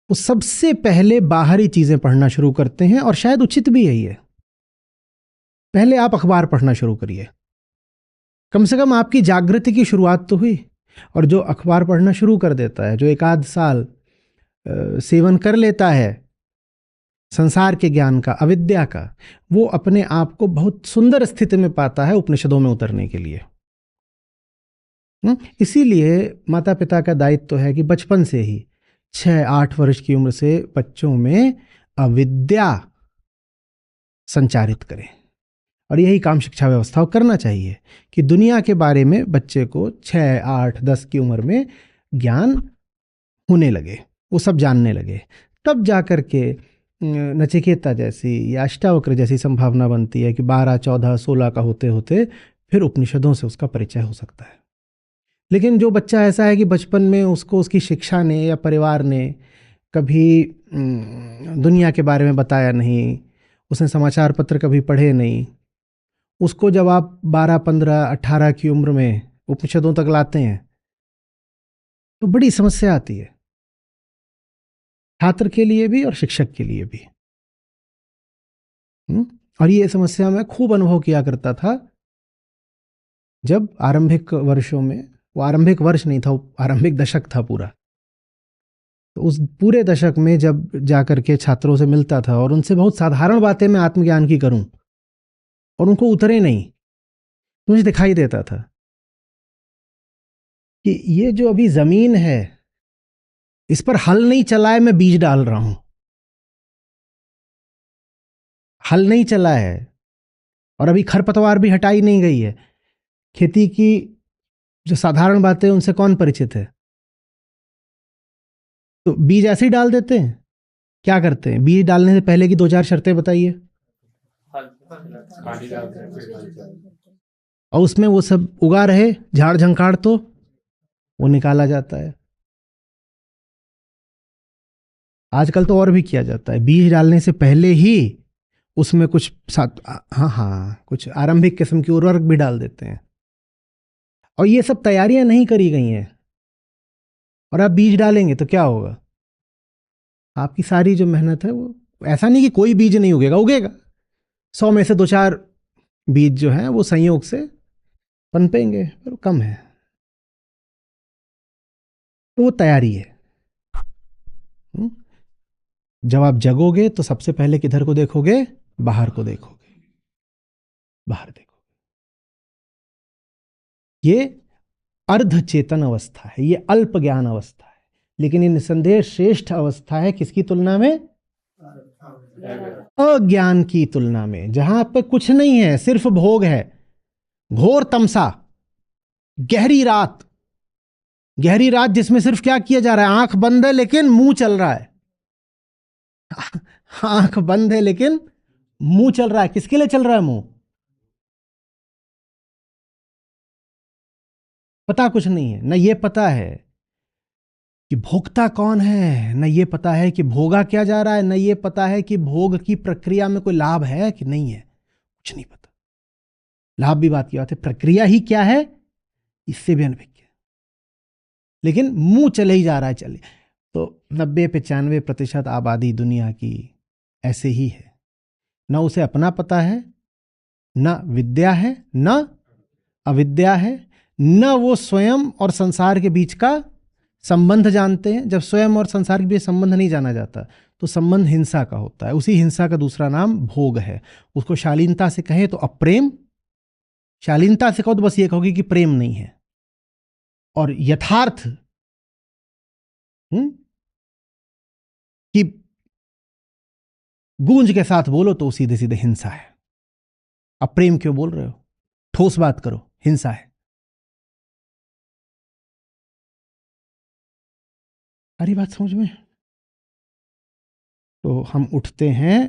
वो सबसे पहले बाहरी चीजें पढ़ना शुरू करते हैं, और शायद उचित भी है ये। पहले आप अखबार पढ़ना शुरू करिए, कम से कम आपकी जागृति की शुरुआत तो हुई। और जो अखबार पढ़ना शुरू कर देता है, जो एक आध साल सेवन कर लेता है संसार के ज्ञान का, अविद्या का, वो अपने आप को बहुत सुंदर स्थिति में पाता है उपनिषदों में उतरने के लिए। इसीलिए माता पिता का दायित्व तो है कि बचपन से ही 6-8 वर्ष की उम्र से बच्चों में अविद्या संचारित करें। और यही काम शिक्षा व्यवस्था को करना चाहिए कि दुनिया के बारे में बच्चे को 6, 8, 10 की उम्र में ज्ञान होने लगे, वो सब जानने लगे। तब जाकर के नचिकेता जैसी या अष्टावक्र जैसी संभावना बनती है कि 12, 14, 16 का होते होते फिर उपनिषदों से उसका परिचय हो सकता है। लेकिन जो बच्चा ऐसा है कि बचपन में उसको उसकी शिक्षा ने या परिवार ने कभी दुनिया के बारे में बताया नहीं, उसने समाचार पत्र कभी पढ़े नहीं, उसको जब आप 12, 15, 18 की उम्र में उपनिषदों तक लाते हैं तो बड़ी समस्या आती है, छात्र के लिए भी और शिक्षक के लिए भी। और ये समस्या मैं खूब अनुभव किया करता था जब आरंभिक वर्षों में, वो आरंभिक वर्ष नहीं था, वो आरंभिक दशक था पूरा। तो उस पूरे दशक में जब जाकर के छात्रों से मिलता था और उनसे बहुत साधारण बातें मैं आत्मज्ञान की करूं और उनको उतरे नहीं, तो मुझे दिखाई देता था कि ये जो अभी जमीन है इस पर हल नहीं चला है, मैं बीज डाल रहा हूं। हल नहीं चला है और अभी खरपतवार भी हटाई नहीं गई है। खेती की जो साधारण बातें उनसे कौन परिचित है? तो बीज ऐसे ही डाल देते हैं। क्या करते हैं? बीज डालने से पहले की 2-4 शर्तें बताइए, पानी डालते हैं, फिर डालते हैं। और उसमें वो सब उगा रहे, झाड़ झंकाड़ तो वो निकाला जाता है। आजकल तो और भी किया जाता है, बीज डालने से पहले ही उसमें कुछ कुछ आरंभिक किस्म की उर्वरक भी डाल देते हैं। और ये सब तैयारियां नहीं करी गई हैं, और आप बीज डालेंगे तो क्या होगा? आपकी सारी जो मेहनत है वो, ऐसा नहीं कि कोई बीज नहीं उगेगा, उगेगा। 100 में से 2-4 बीज जो हैं वो संयोग से पनपेंगे, पर कम है। तो वो तैयारी है। जब आप जगोगे तो सबसे पहले किधर को देखोगे? बाहर को देखोगे, बाहर देखोगे। ये अर्धचेतन अवस्था है, ये अल्प ज्ञान अवस्था है, लेकिन ये निसंदेह श्रेष्ठ अवस्था है किसकी तुलना में? अज्ञान की तुलना में, जहां पे कुछ नहीं है, सिर्फ भोग है, घोर तमसा, गहरी रात। गहरी रात जिसमें सिर्फ क्या किया जा रहा है? आंख बंद है लेकिन मुंह चल रहा है। आंख बंद है लेकिन मुंह चल रहा है। किसके लिए चल रहा है मुंह? पता कुछ नहीं है। न ये पता है कि भोक्ता कौन है, न ये पता है कि भोगा क्या जा रहा है, न ये पता है कि भोग की प्रक्रिया में कोई लाभ है कि नहीं है, कुछ नहीं पता। लाभ भी बात की बात है, प्रक्रिया ही क्या है इससे भी अनभिज्ञ। लेकिन मुंह चले ही जा रहा है, चले। तो 90-95% आबादी दुनिया की ऐसे ही है। न उसे अपना पता है, न विद्या है, न अविद्या है, न वो स्वयं और संसार के बीच का संबंध जानते हैं। जब स्वयं और संसार के बीच संबंध नहीं जाना जाता तो संबंध हिंसा का होता है। उसी हिंसा का दूसरा नाम भोग है। उसको शालीनता से कहें तो अप्रेम, शालीनता से कहो तो बस ये कहोगे कि प्रेम नहीं है। और यथार्थ कि गूंज के साथ बोलो तो सीधे सीधे हिंसा है। अब प्रेम क्यों बोल रहे हो? ठोस बात करो, हिंसा है। अरे बात समझ में? तो हम उठते हैं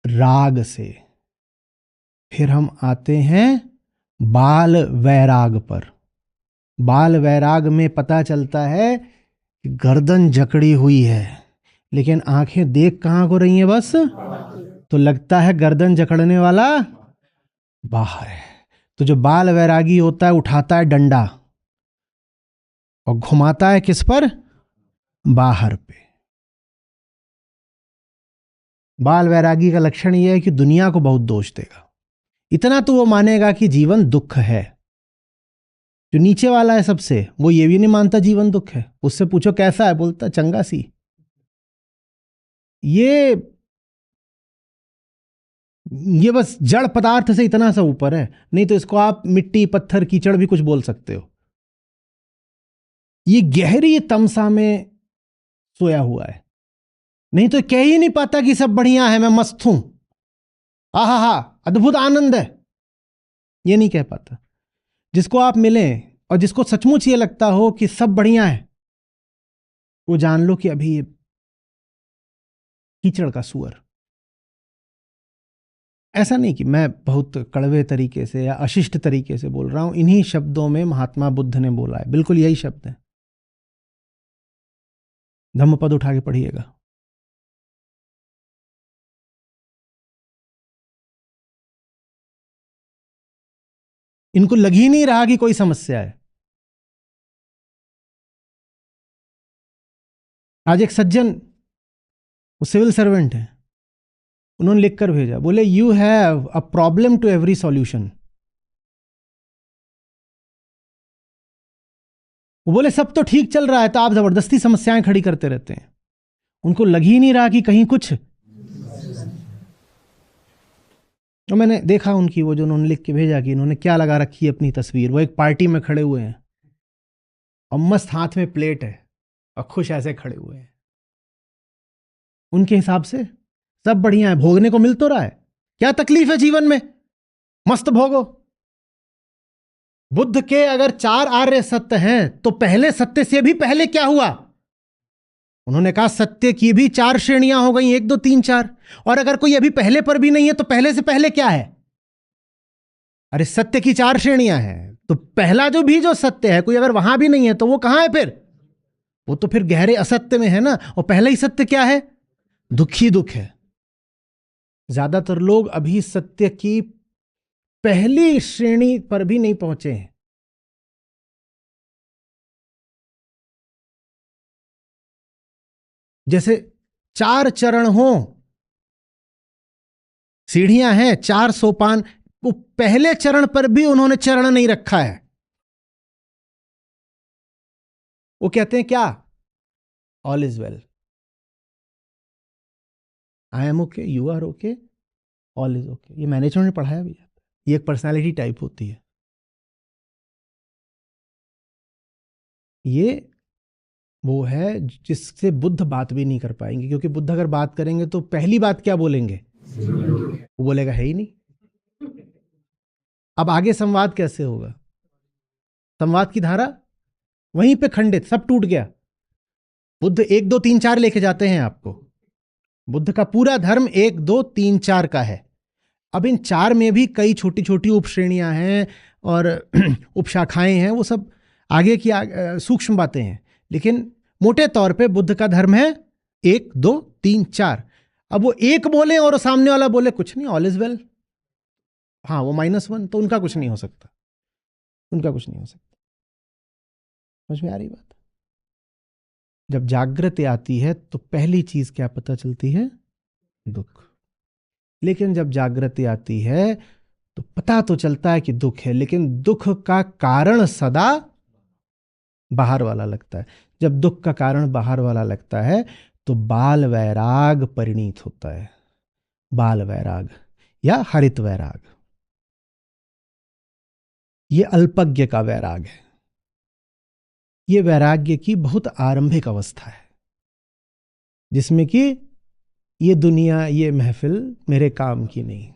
राग से, फिर हम आते हैं बाल वैराग पर। बाल वैराग में पता चलता है कि गर्दन जकड़ी हुई है, लेकिन आंखें देख कहां को रही हैं बस, तो लगता है गर्दन जकड़ने वाला बाहर है। तो जो बाल वैरागी होता है उठाता है डंडा और घुमाता है किस पर? बाहर पे। बाल वैरागी का लक्षण यह है कि दुनिया को बहुत दोष देगा, इतना तो वो मानेगा कि जीवन दुख है। जो नीचे वाला है सबसे, वो ये भी नहीं मानता जीवन दुख है। उससे पूछो कैसा है, बोलता चंगा सी। ये बस जड़ पदार्थ से इतना सा ऊपर है, नहीं तो इसको आप मिट्टी पत्थर कीचड़ भी कुछ बोल सकते हो। ये गहरी तमसा में सोया हुआ है, नहीं तो कह ही नहीं पाता कि सब बढ़िया है, मैं मस्त हूं, आहा हा अद्भुत आनंद है, ये नहीं कह पाता। जिसको आप मिलें और जिसको सचमुच ये लगता हो कि सब बढ़िया है, वो जान लो कि अभी ये कीचड़ का सुअर। ऐसा नहीं कि मैं बहुत कड़वे तरीके से या अशिष्ट तरीके से बोल रहा हूं, इन्हीं शब्दों में महात्मा बुद्ध ने बोला है, बिल्कुल यही शब्द है। धम्मपद उठा के पढ़िएगा। इनको लग ही नहीं रहा कि कोई समस्या है। आज एक सज्जन, वो सिविल सर्वेंट है, उन्होंने लिखकर भेजा, बोले you have a problem to every solution. वो बोले सब तो ठीक चल रहा है, तो आप जबरदस्ती समस्याएं खड़ी करते रहते हैं। उनको लग ही नहीं रहा कि कहीं कुछ। तो मैंने देखा उनकी वो जो उन्होंने लिख के भेजा कि इन्होंने क्या लगा रखी है अपनी तस्वीर। वो एक पार्टी में खड़े हुए हैं और मस्त हाथ में प्लेट है और खुश ऐसे खड़े हुए हैं। उनके हिसाब से सब बढ़िया है, भोगने को मिल तो रहा है, क्या तकलीफ है जीवन में, मस्त भोगो। बुद्ध के अगर 4 आर्य सत्य हैं तो पहले सत्य से भी पहले क्या हुआ? उन्होंने कहा सत्य की भी 4 श्रेणियां हो गई, 1 2 3 4। और अगर कोई अभी पहले पर भी नहीं है तो पहले से पहले क्या है? अरे सत्य की 4 श्रेणियां हैं, तो पहला जो सत्य है, कोई अगर वहां भी नहीं है तो वो कहां है फिर? वो तो फिर गहरे असत्य में है ना। और पहला ही सत्य क्या है? दुख ही दुख है। ज्यादातर लोग अभी सत्य की पहली श्रेणी पर भी नहीं पहुंचे हैं। जैसे 4 चरण हो, सीढ़ियां हैं, 4 सोपान, वो पहले चरण पर भी उन्होंने चरण नहीं रखा है। वो कहते हैं क्या? All is well, I am okay, you are okay, all is okay. ये मैनेजमेंट में पढ़ाया भी जाता है, ये एक पर्सनालिटी टाइप होती है। ये वो है जिससे बुद्ध बात भी नहीं कर पाएंगे, क्योंकि बुद्ध अगर बात करेंगे तो पहली बात क्या बोलेंगे? वो बोलेगा है ही नहीं। अब आगे संवाद कैसे होगा? संवाद की धारा वहीं पे खंडित, सब टूट गया। बुद्ध 1 2 3 4 लेके जाते हैं आपको। बुद्ध का पूरा धर्म 1 2 3 4 का है। अब इन 4 में भी कई छोटी छोटी उपश्रेणियां हैं और उपशाखाएं हैं, वो सब आगे की सूक्ष्म बातें हैं, लेकिन मोटे तौर पे बुद्ध का धर्म है 1 2 3 4। अब वो एक बोले और सामने वाला बोले कुछ नहीं, ऑल इज वेल, हाँ वो -1, तो उनका कुछ नहीं हो सकता, उनका कुछ नहीं हो सकता। समझ में आ रही बात? जब जागृति आती है तो पहली चीज क्या पता चलती है? दुख। लेकिन जब जागृति आती है तो पता तो चलता है कि दुख है, लेकिन दुख का कारण सदा बाहर वाला लगता है। जब दुख का कारण बाहर वाला लगता है तो बाल वैराग परिणीत होता है। बाल वैराग या हरित वैराग, ये अल्पज्ञ का वैराग है। ये वैराग्य की बहुत आरंभिक अवस्था है, जिसमें कि ये दुनिया, ये महफिल मेरे काम की नहीं।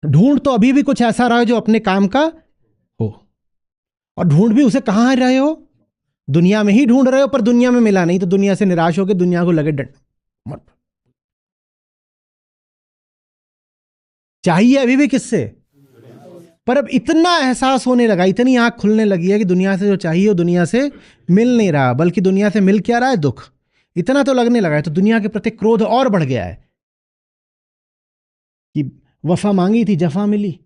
ढूंढ तो अभी भी कुछ ऐसा रहा है जो अपने काम का हो, और ढूंढ भी उसे कहां रहे हो? दुनिया में ही ढूंढ रहे हो, पर दुनिया में मिला नहीं तो दुनिया से निराश होकर दुनिया को लगे डंड। मत चाहिए अभी भी किससे? पर अब इतना एहसास होने लगा, इतनी आंख खुलने लगी है कि दुनिया से जो चाहिए वो दुनिया से मिल नहीं रहा, बल्कि दुनिया से मिल क्या रहा है? दुख। इतना तो लगने लगा है, तो दुनिया के प्रति क्रोध और बढ़ गया है कि वफा मांगी थी, जफा मिली,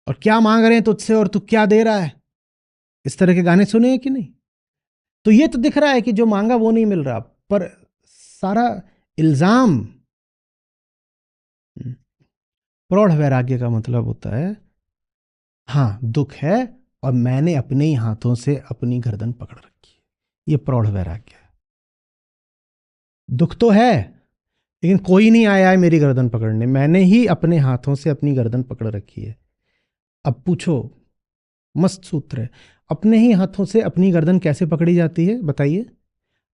और क्या मांग रहे हैं तुझसे और तू क्या दे रहा है। इस तरह के गाने सुने हैं कि नहीं? तो ये तो दिख रहा है कि जो मांगा वो नहीं मिल रहा, पर सारा इल्जाम। प्रौढ़ वैराग्य का मतलब होता है, हाँ दुख है और मैंने अपने ही हाथों से अपनी गर्दन पकड़ रखी है, ये प्रौढ़ वैराग्य है। दुख तो है, लेकिन कोई नहीं आया है मेरी गर्दन पकड़ने, मैंने ही अपने हाथों से अपनी गर्दन पकड़ रखी है। अब पूछो, मस्त सूत्र है, अपने ही हाथों से अपनी गर्दन कैसे पकड़ी जाती है बताइए?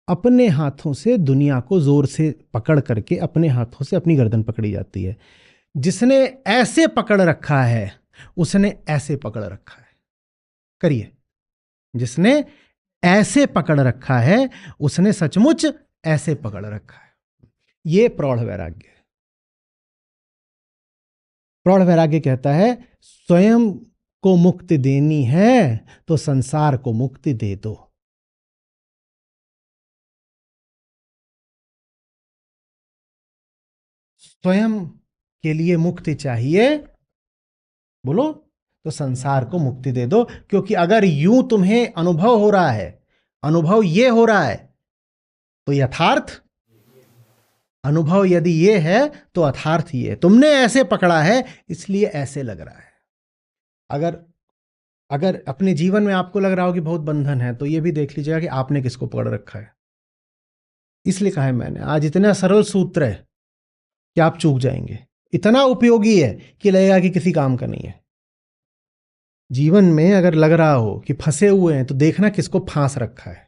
अपने हाथों से दुनिया को जोर से पकड़ करके अपने हाथों से अपनी गर्दन पकड़ी जाती है। जिसने ऐसे पकड़ रखा है उसने ऐसे पकड़ रखा है। करिए, जिसने ऐसे पकड़ रखा है उसने सचमुच ऐसे पकड़ रखा है। ये प्रौढ़ वैराग्य है। प्रौढ़ वैराग्य कहता है स्वयं को मुक्ति देनी है तो संसार को मुक्ति दे दो। स्वयं के लिए मुक्ति चाहिए, बोलो, तो संसार को मुक्ति दे दो। क्योंकि अगर यूं तुम्हें अनुभव हो रहा है, अनुभव ये हो रहा है, तो यथार्थ अनुभव यदि ये है तो अथार्थ ये, तुमने ऐसे पकड़ा है इसलिए ऐसे लग रहा है। अगर अगर अपने जीवन में आपको लग रहा हो कि बहुत बंधन है, तो ये भी देख लीजिएगा कि आपने किसको पकड़ रखा है। इसलिए कहा है मैंने, आज इतना सरल सूत्र है कि आप चूक जाएंगे, इतना उपयोगी है कि लगेगा कि किसी काम का नहीं है। जीवन में अगर लग रहा हो कि फंसे हुए हैं, तो देखना किसको फांस रखा है।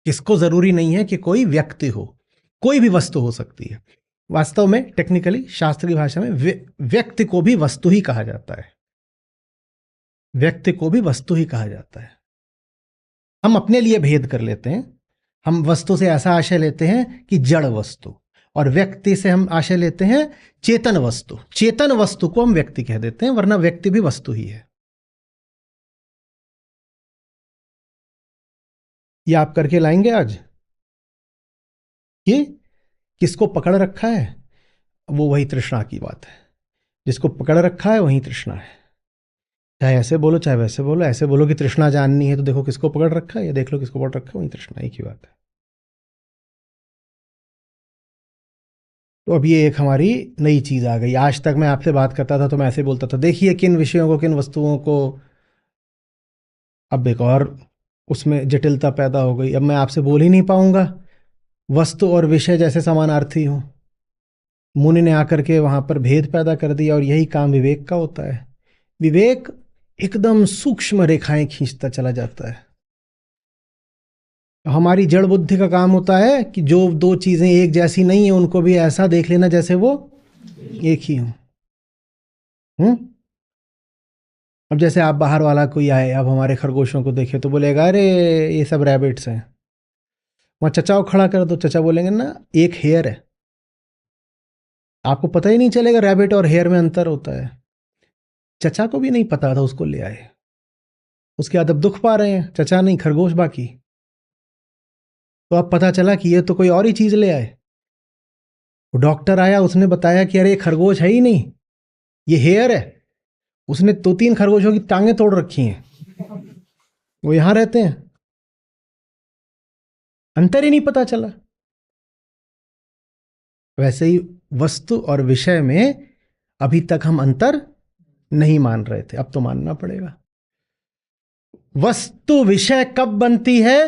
किसको जरूरी नहीं है कि कोई व्यक्ति हो, कोई भी वस्तु हो सकती है। वास्तव में टेक्निकली शास्त्र की भाषा में व्यक्ति को भी वस्तु ही कहा जाता है। व्यक्ति को भी वस्तु ही कहा जाता है। हम अपने लिए भेद कर लेते हैं। हम वस्तु से ऐसा आशय लेते हैं कि जड़ वस्तु, और व्यक्ति से हम आशय लेते हैं चेतन वस्तु। चेतन वस्तु को हम व्यक्ति कह देते हैं, वरना व्यक्ति भी वस्तु ही है। ये आप करके लाएंगे आज कि किसको पकड़ रखा है, वो वही तृष्णा की बात है। जिसको पकड़ रखा है वही तृष्णा है। चाहे ऐसे बोलो चाहे वैसे बोलो, ऐसे बोलो कि तृष्णा जाननी है तो देखो किसको पकड़ रखा है, या देख लो किसको पकड़ रखा है, वही तृष्णा, एक ही बात है। तो अब ये एक हमारी नई चीज आ गई। आज तक मैं आपसे बात करता था तो मैं ऐसे बोलता था, देखिए किन विषयों को, किन वस्तुओं को। अब एक और उसमें जटिलता पैदा हो गई। अब मैं आपसे बोल ही नहीं पाऊंगा वस्तु और विषय जैसे समानार्थी हों। मुनि ने आकर के वहां पर भेद पैदा कर दिया, और यही काम विवेक का होता है। विवेक एकदम सूक्ष्म रेखाएं खींचता चला जाता है। हमारी जड़ बुद्धि का काम होता है कि जो दो चीजें एक जैसी नहीं है उनको भी ऐसा देख लेना जैसे वो एक ही हो। अब जैसे आप बाहर वाला कोई आए, अब हमारे खरगोशों को देखे तो बोलेगा अरे ये सब रैबिट्स हैं। वहां चचा को खड़ा कर दो, चचा बोलेंगे ना एक हेयर है। आपको पता ही नहीं चलेगा रैबिट और हेयर में अंतर होता है। चचा को भी नहीं पता था, उसको ले आए। उसके बाद अब दुख पा रहे हैं, चचा नहीं खरगोश बाकी। तो अब पता चला कि ये तो कोई और ही चीज ले आए। वो डॉक्टर आया, उसने बताया कि अरे ये खरगोश है ही नहीं, ये हेयर है। उसने 2-3 खरगोशों की टांगें तोड़ रखी हैं, वो यहां रहते हैं। अंतर ही नहीं पता चला। वैसे ही वस्तु और विषय में अभी तक हम अंतर नहीं मान रहे थे, अब तो मानना पड़ेगा। वस्तु विषय कब बनती है?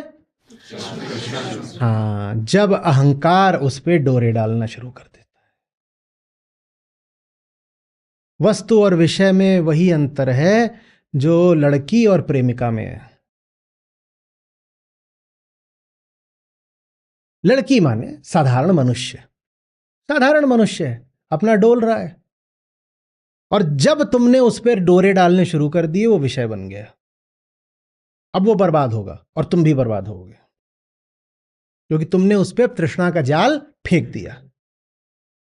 हाँ, जब अहंकार उस पे डोरे डालना शुरू कर देता है। वस्तु और विषय में वही अंतर है जो लड़की और प्रेमिका में है। लड़की माने साधारण मनुष्य, साधारण मनुष्य है, अपना डोल रहा है, और जब तुमने उस पर डोरे डालने शुरू कर दिए वो विषय बन गया। अब वो बर्बाद होगा और तुम भी बर्बाद होगे, क्योंकि तुमने उस पर तृष्णा का जाल फेंक दिया।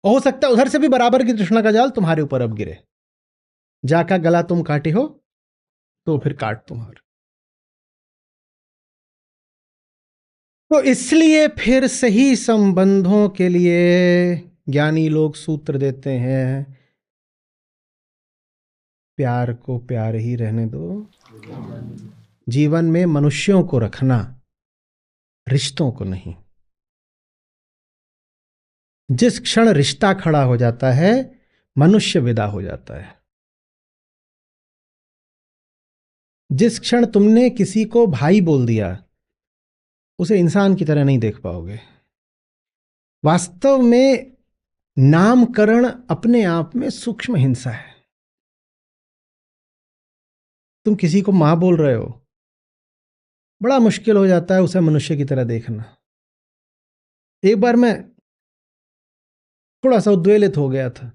और हो सकता है उधर से भी बराबर की तृष्णा का जाल तुम्हारे ऊपर अब गिरे। जाका गला तुम काटे हो तो फिर काट तुम्हारा। तो इसलिए फिर सही संबंधों के लिए ज्ञानी लोग सूत्र देते हैं, प्यार को प्यार ही रहने दो, जीवन में मनुष्यों को रखना, रिश्तों को नहीं। जिस क्षण रिश्ता खड़ा हो जाता है मनुष्य विदा हो जाता है। जिस क्षण तुमने किसी को भाई बोल दिया उसे इंसान की तरह नहीं देख पाओगे। वास्तव में नामकरण अपने आप में सूक्ष्म हिंसा है। तुम किसी को मां बोल रहे हो, बड़ा मुश्किल हो जाता है उसे मनुष्य की तरह देखना। एक बार मैं थोड़ा सा उद्वेलित हो गया था,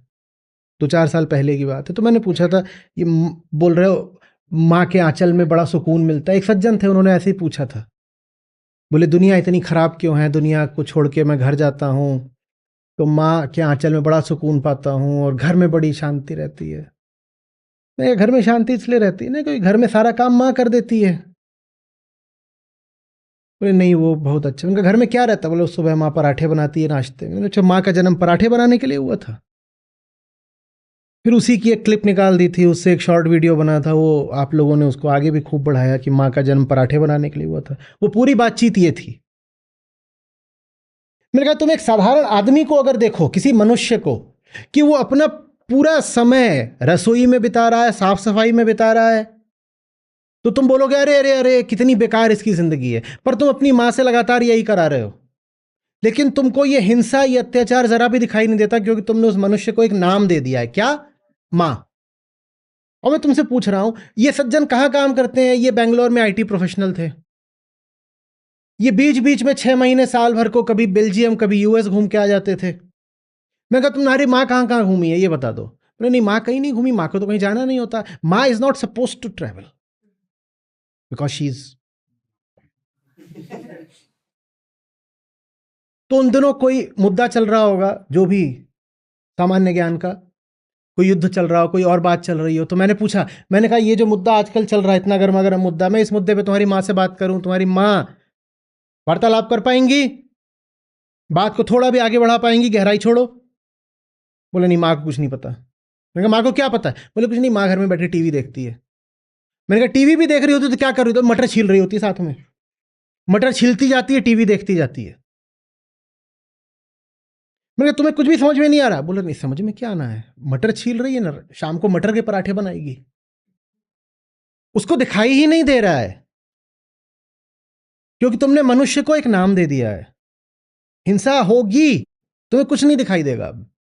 2-4 साल पहले की बात है। तो मैंने पूछा था, ये बोल रहे हो माँ के आंचल में बड़ा सुकून मिलता है। एक सज्जन थे, उन्होंने ऐसे ही पूछा था, बोले दुनिया इतनी खराब क्यों है, दुनिया को छोड़ के मैं घर जाता हूँ तो माँ के आंचल में बड़ा सुकून पाता हूँ और घर में बड़ी शांति रहती है। मैं, घर में शांति इसलिए रहती है ना क्योंकि घर में सारा काम माँ कर देती है। बोले नहीं वो बहुत अच्छा। उनका घर में क्या रहता? बोले सुबह माँ पराठे बनाती है नाश्ते में। अच्छा, माँ का जन्म पराठे बनाने के लिए हुआ था? फिर उसी की एक क्लिप निकाल दी थी, उससे एक शॉर्ट वीडियो बना था, वो आप लोगों ने उसको आगे भी खूब बढ़ाया कि माँ का जन्म पराठे बनाने के लिए हुआ था। वो पूरी बातचीत ये थी। मैंने कहा तुम एक साधारण आदमी को अगर देखो, किसी मनुष्य को, कि वो अपना पूरा समय रसोई में बिता रहा है, साफ सफाई में बिता रहा है, तो तुम बोलोगे अरे अरे अरे कितनी बेकार इसकी जिंदगी है। पर तुम अपनी मां से लगातार यही करा रहे हो, लेकिन तुमको ये हिंसा, ये अत्याचार जरा भी दिखाई नहीं देता क्योंकि तुमने उस मनुष्य को एक नाम दे दिया है। क्या? मां। और मैं तुमसे पूछ रहा हूं, ये सज्जन कहां काम करते हैं? ये बेंगलोर में आईटी प्रोफेशनल थे। ये बीच बीच में 6 महीने साल भर को कभी बेल्जियम कभी यूएस घूम के आ जाते थे। मैं कहा तुम्हारी माँ कहाँ कहाँ घूमी है ये बता दो। बोले नहीं माँ कहीं नहीं घूमी, माँ को तो कहीं जाना नहीं होता। माँ is not suppose to travel because she is. तो उन दिनों कोई मुद्दा चल रहा होगा, जो भी सामान्य ज्ञान का, कोई युद्ध चल रहा हो, कोई और बात चल रही हो। तो मैंने पूछा, मैंने कहा ये जो मुद्दा आजकल चल रहा है, इतना गर्मा गर्म मुद्दा, मैं इस मुद्दे पे तुम्हारी माँ से बात करूं, तुम्हारी माँ वार्तालाप कर पाएंगी? बात को थोड़ा भी आगे बढ़ा पाएंगी? गहराई छोड़ो। बोले नहीं माँ को कुछ नहीं पता। मैंने कहा माँ को क्या पता है? बोले कुछ नहीं, माँ घर में बैठी टीवी देखती है। मैंने कहा टीवी भी देख रही होती तो क्या कर रही होती? मटर छील रही होती है साथ में। मटर छीलती जाती है, टीवी देखती जाती है। मैंने कहा तुम्हें कुछ भी समझ में नहीं आ रहा? बोले नहीं समझ में क्या आना है, मटर छील रही है ना, शाम को मटर के पराठे बनाएगी। उसको दिखाई ही नहीं दे रहा है क्योंकि तुमने मनुष्य को एक नाम दे दिया है। हिंसा होगी, तुम्हें कुछ नहीं दिखाई देगा। अब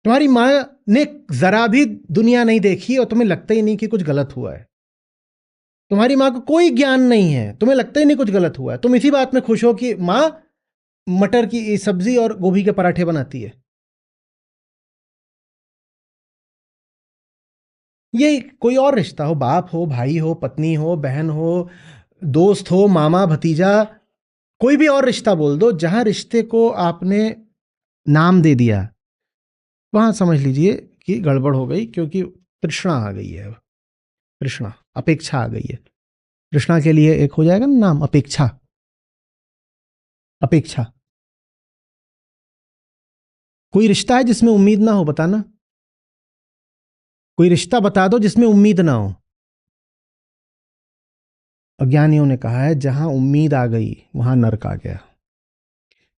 तुम्हारी मां ने जरा भी दुनिया नहीं देखी और तुम्हें लगता ही नहीं कि कुछ गलत हुआ है। तुम्हारी मां को कोई ज्ञान नहीं है, तुम्हें लगता ही नहीं कुछ गलत हुआ है। तुम इसी बात में खुश हो कि मां मटर की सब्जी और गोभी के पराठे बनाती है। ये कोई और रिश्ता हो, बाप हो, भाई हो, पत्नी हो, बहन हो, दोस्त हो, मामा भतीजा, कोई भी और रिश्ता बोल दो, जहां रिश्ते को आपने नाम दे दिया, वहां समझ लीजिए कि गड़बड़ हो गई, क्योंकि तृष्णा आ गई है। तृष्णा, अपेक्षा आ गई है। तृष्णा के लिए एक हो जाएगा ना नाम, अपेक्षा। अपेक्षा। कोई रिश्ता है जिसमें उम्मीद ना हो? बताना। कोई रिश्ता बता दो जिसमें उम्मीद ना हो। अज्ञानियों ने कहा है जहां उम्मीद आ गई वहां नरक आ गया,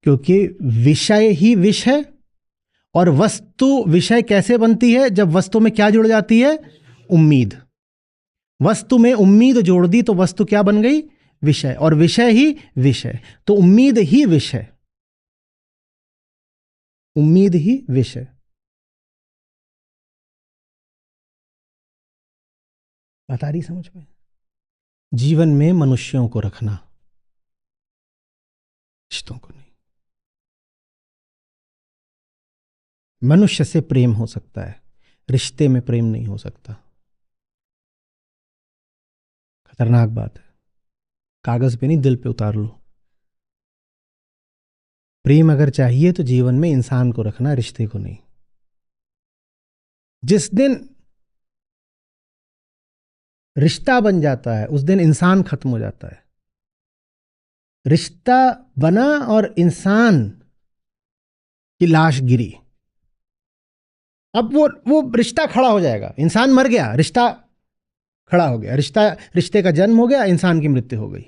क्योंकि विषय ही विष है। और वस्तु विषय कैसे बनती है? जब वस्तु में क्या जुड़ जाती है? उम्मीद। वस्तु में उम्मीद जोड़ दी तो वस्तु क्या बन गई? विषय। और विषय ही विषय, तो उम्मीद ही विषय। उम्मीद ही विषय। बात आ रही समझ में? जीवन में मनुष्यों को रखना, रिश्तों को नहीं। मनुष्य से प्रेम हो सकता है, रिश्ते में प्रेम नहीं हो सकता। खतरनाक बात है। कागज पे नहीं, दिल पे उतार लो। प्रेम अगर चाहिए तो जीवन में इंसान को रखना, रिश्ते को नहीं। जिस दिन रिश्ता बन जाता है उस दिन इंसान खत्म हो जाता है। रिश्ता बना और इंसान की लाश गिरी। अब वो रिश्ता खड़ा हो जाएगा। इंसान मर गया, रिश्ता खड़ा हो गया। रिश्ते का जन्म हो गया, इंसान की मृत्यु हो गई।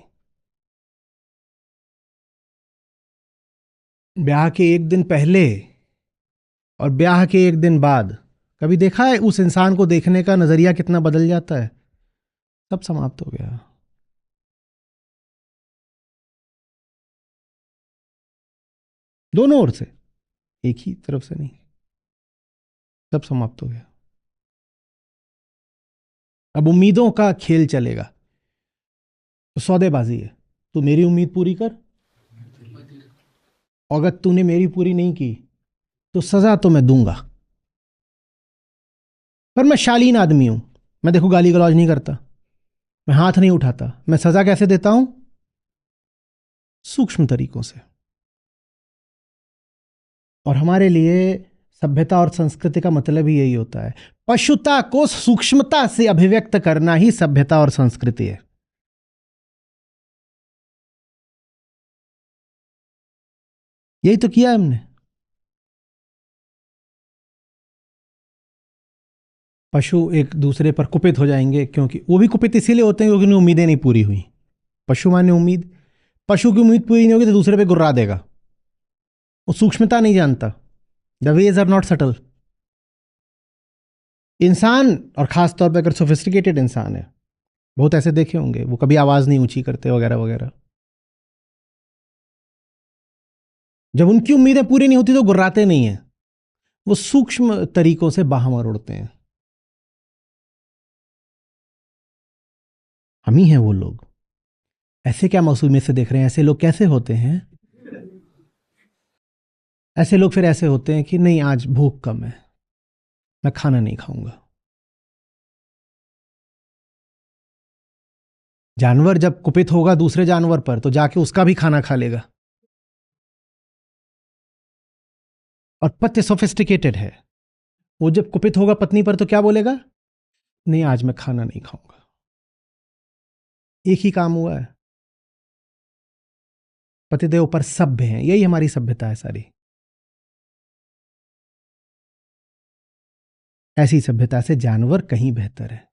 ब्याह के एक दिन पहले और ब्याह के एक दिन बाद कभी देखा है उस इंसान को देखने का नजरिया कितना बदल जाता है? सब समाप्त हो गया। दोनों ओर से, एक ही तरफ से नहीं। सब समाप्त हो गया। अब उम्मीदों का खेल चलेगा। तो सौदेबाजी है। तू मेरी उम्मीद पूरी कर, और अगर तूने मेरी पूरी नहीं की तो सजा तो मैं दूंगा। पर मैं शालीन आदमी हूं। मैं देखो गाली गलौज नहीं करता, मैं हाथ नहीं उठाता। मैं सजा कैसे देता हूं? सूक्ष्म तरीकों से। और हमारे लिए सभ्यता और संस्कृति का मतलब ही यही होता है। पशुता को सूक्ष्मता से अभिव्यक्त करना ही सभ्यता और संस्कृति है। यही तो किया हमने। पशु एक दूसरे पर कुपित हो जाएंगे, क्योंकि वो भी कुपित इसीलिए होते हैं क्योंकि उन्हें उम्मीदें नहीं पूरी हुई। पशु माने उम्मीद। पशु की उम्मीद पूरी नहीं होगी तो दूसरे पे गुर्रा देगा। वो सूक्ष्मता नहीं जानता। The ways are not subtle. इंसान, और खास तौर पर अगर सोफिस्टिकेटेड इंसान है, बहुत ऐसे देखे होंगे, वो कभी आवाज नहीं ऊंची करते वगैरह वगैरह। जब उनकी उम्मीदें पूरी नहीं होती तो गुर्राते नहीं है। वो सूक्ष्म तरीकों से बाहर उड़ते हैं। हम ही हैं वो लोग। ऐसे क्या मासूमियत से देख रहे हैं? ऐसे लोग कैसे होते हैं? ऐसे लोग फिर ऐसे होते हैं कि नहीं, आज भूख कम है, मैं खाना नहीं खाऊंगा। जानवर जब कुपित होगा दूसरे जानवर पर तो जाके उसका भी खाना खा लेगा। और पत्य सोफिस्टिकेटेड है। वो जब कुपित होगा पत्नी पर तो क्या बोलेगा? नहीं, आज मैं खाना नहीं खाऊंगा। एक ही काम हुआ है। पतिदेव पर सभ्य हैं। यही हमारी सभ्यता है सारी। ऐसी सभ्यता से जानवर कहीं बेहतर है।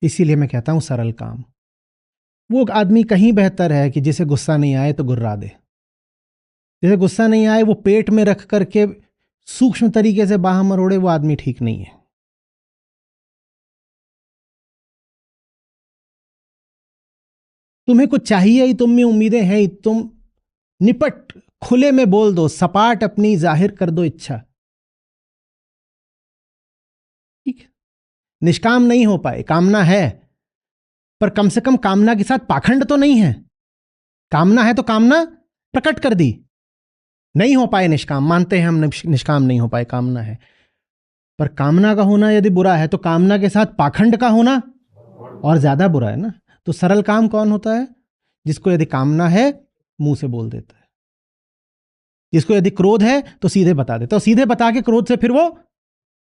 इसीलिए मैं कहता हूं सरल काम। वो आदमी कहीं बेहतर है कि जिसे गुस्सा नहीं आए तो गुर्रा दे। जिसे गुस्सा नहीं आए वो पेट में रख करके सूक्ष्म तरीके से बाहर मरोड़े, वो आदमी ठीक नहीं है। तुम्हें कुछ चाहिए ही, तुम में उम्मीदें हैं ही, तुम निपट खुले में बोल दो, सपाट अपनी जाहिर कर दो इच्छा। ठीक है। निष्काम नहीं हो पाए, कामना है, पर कम से कम कामना के साथ पाखंड तो नहीं है। कामना है तो कामना प्रकट कर दी। नहीं हो पाए निष्काम, मानते हैं हम निष्काम नहीं हो पाए, कामना है। पर कामना का होना यदि बुरा है तो कामना के साथ पाखंड का होना और ज्यादा बुरा है ना। तो सरल काम कौन होता है? जिसको यदि कामना है मुंह से बोल देता है। जिसको यदि क्रोध है तो सीधे बता देता है, सीधे बता के क्रोध से फिर वो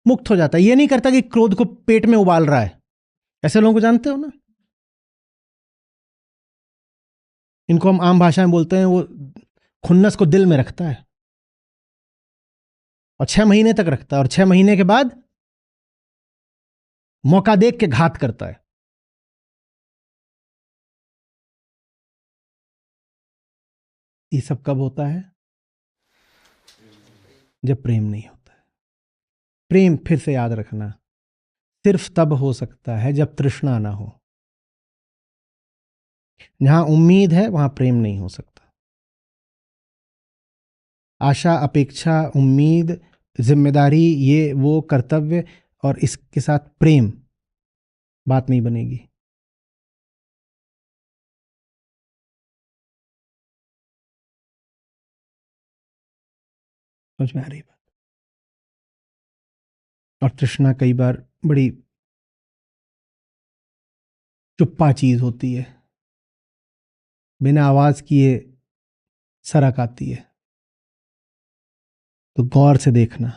मुक्त हो जाता है। ये नहीं करता कि क्रोध को पेट में उबाल रहा है। ऐसे लोगों को जानते हो ना? इनको हम आम भाषा में बोलते हैं वो खुन्नस को दिल में रखता है और 6 महीने तक रखता है, और 6 महीने के बाद मौका देख के घात करता है। ये सब कब होता है? जब प्रेम नहीं होता है। प्रेम, फिर से याद रखना, सिर्फ तब हो सकता है जब तृष्णा ना हो। जहां उम्मीद है वहां प्रेम नहीं हो सकता। आशा, अपेक्षा, उम्मीद, जिम्मेदारी, ये वो कर्तव्य, और इसके साथ प्रेम, बात नहीं बनेगी। समझ में आ रही बात? और तृष्णा कई बार बड़ी चुप्पा चीज होती है, बिना आवाज किए सरक आती है। तो गौर से देखना,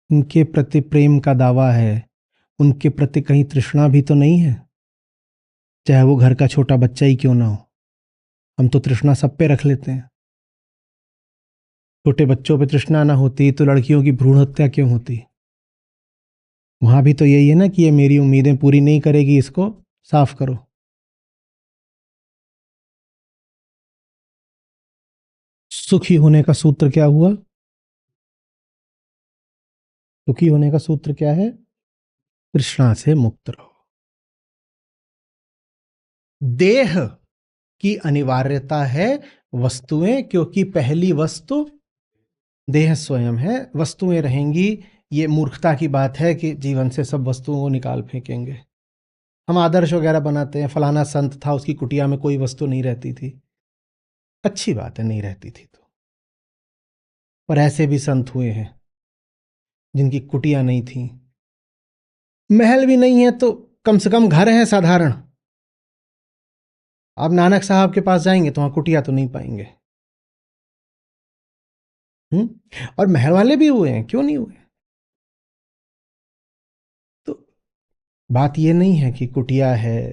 उनके प्रति प्रेम का दावा है, उनके प्रति कहीं तृष्णा भी तो नहीं है? चाहे वो घर का छोटा बच्चा ही क्यों ना हो, हम तो तृष्णा सब पे रख लेते हैं। छोटे बच्चों पे तृष्णा ना होती तो लड़कियों की भ्रूण हत्या क्यों होती? वहां भी तो यही है ना कि ये मेरी उम्मीदें पूरी नहीं करेगी, इसको साफ करो। सुखी होने का सूत्र क्या हुआ? सुखी होने का सूत्र क्या है? तृष्णा से मुक्त रहो। देह की अनिवार्यता है वस्तुएं, क्योंकि पहली वस्तु देह स्वयं है। वस्तुएं रहेंगी, ये मूर्खता की बात है कि जीवन से सब वस्तुओं को निकाल फेंकेंगे। हम आदर्श वगैरह बनाते हैं, फलाना संत था, उसकी कुटिया में कोई वस्तु नहीं रहती थी। अच्छी बात है, नहीं रहती थी तो, पर ऐसे भी संत हुए हैं जिनकी कुटिया नहीं थी। महल भी नहीं है तो कम से कम घर है साधारण। आप नानक साहब के पास जाएंगे तो वहां कुटिया तो नहीं पाएंगे। और महल वाले भी हुए हैं, क्यों नहीं हुए? तो बात यह नहीं है कि कुटिया है,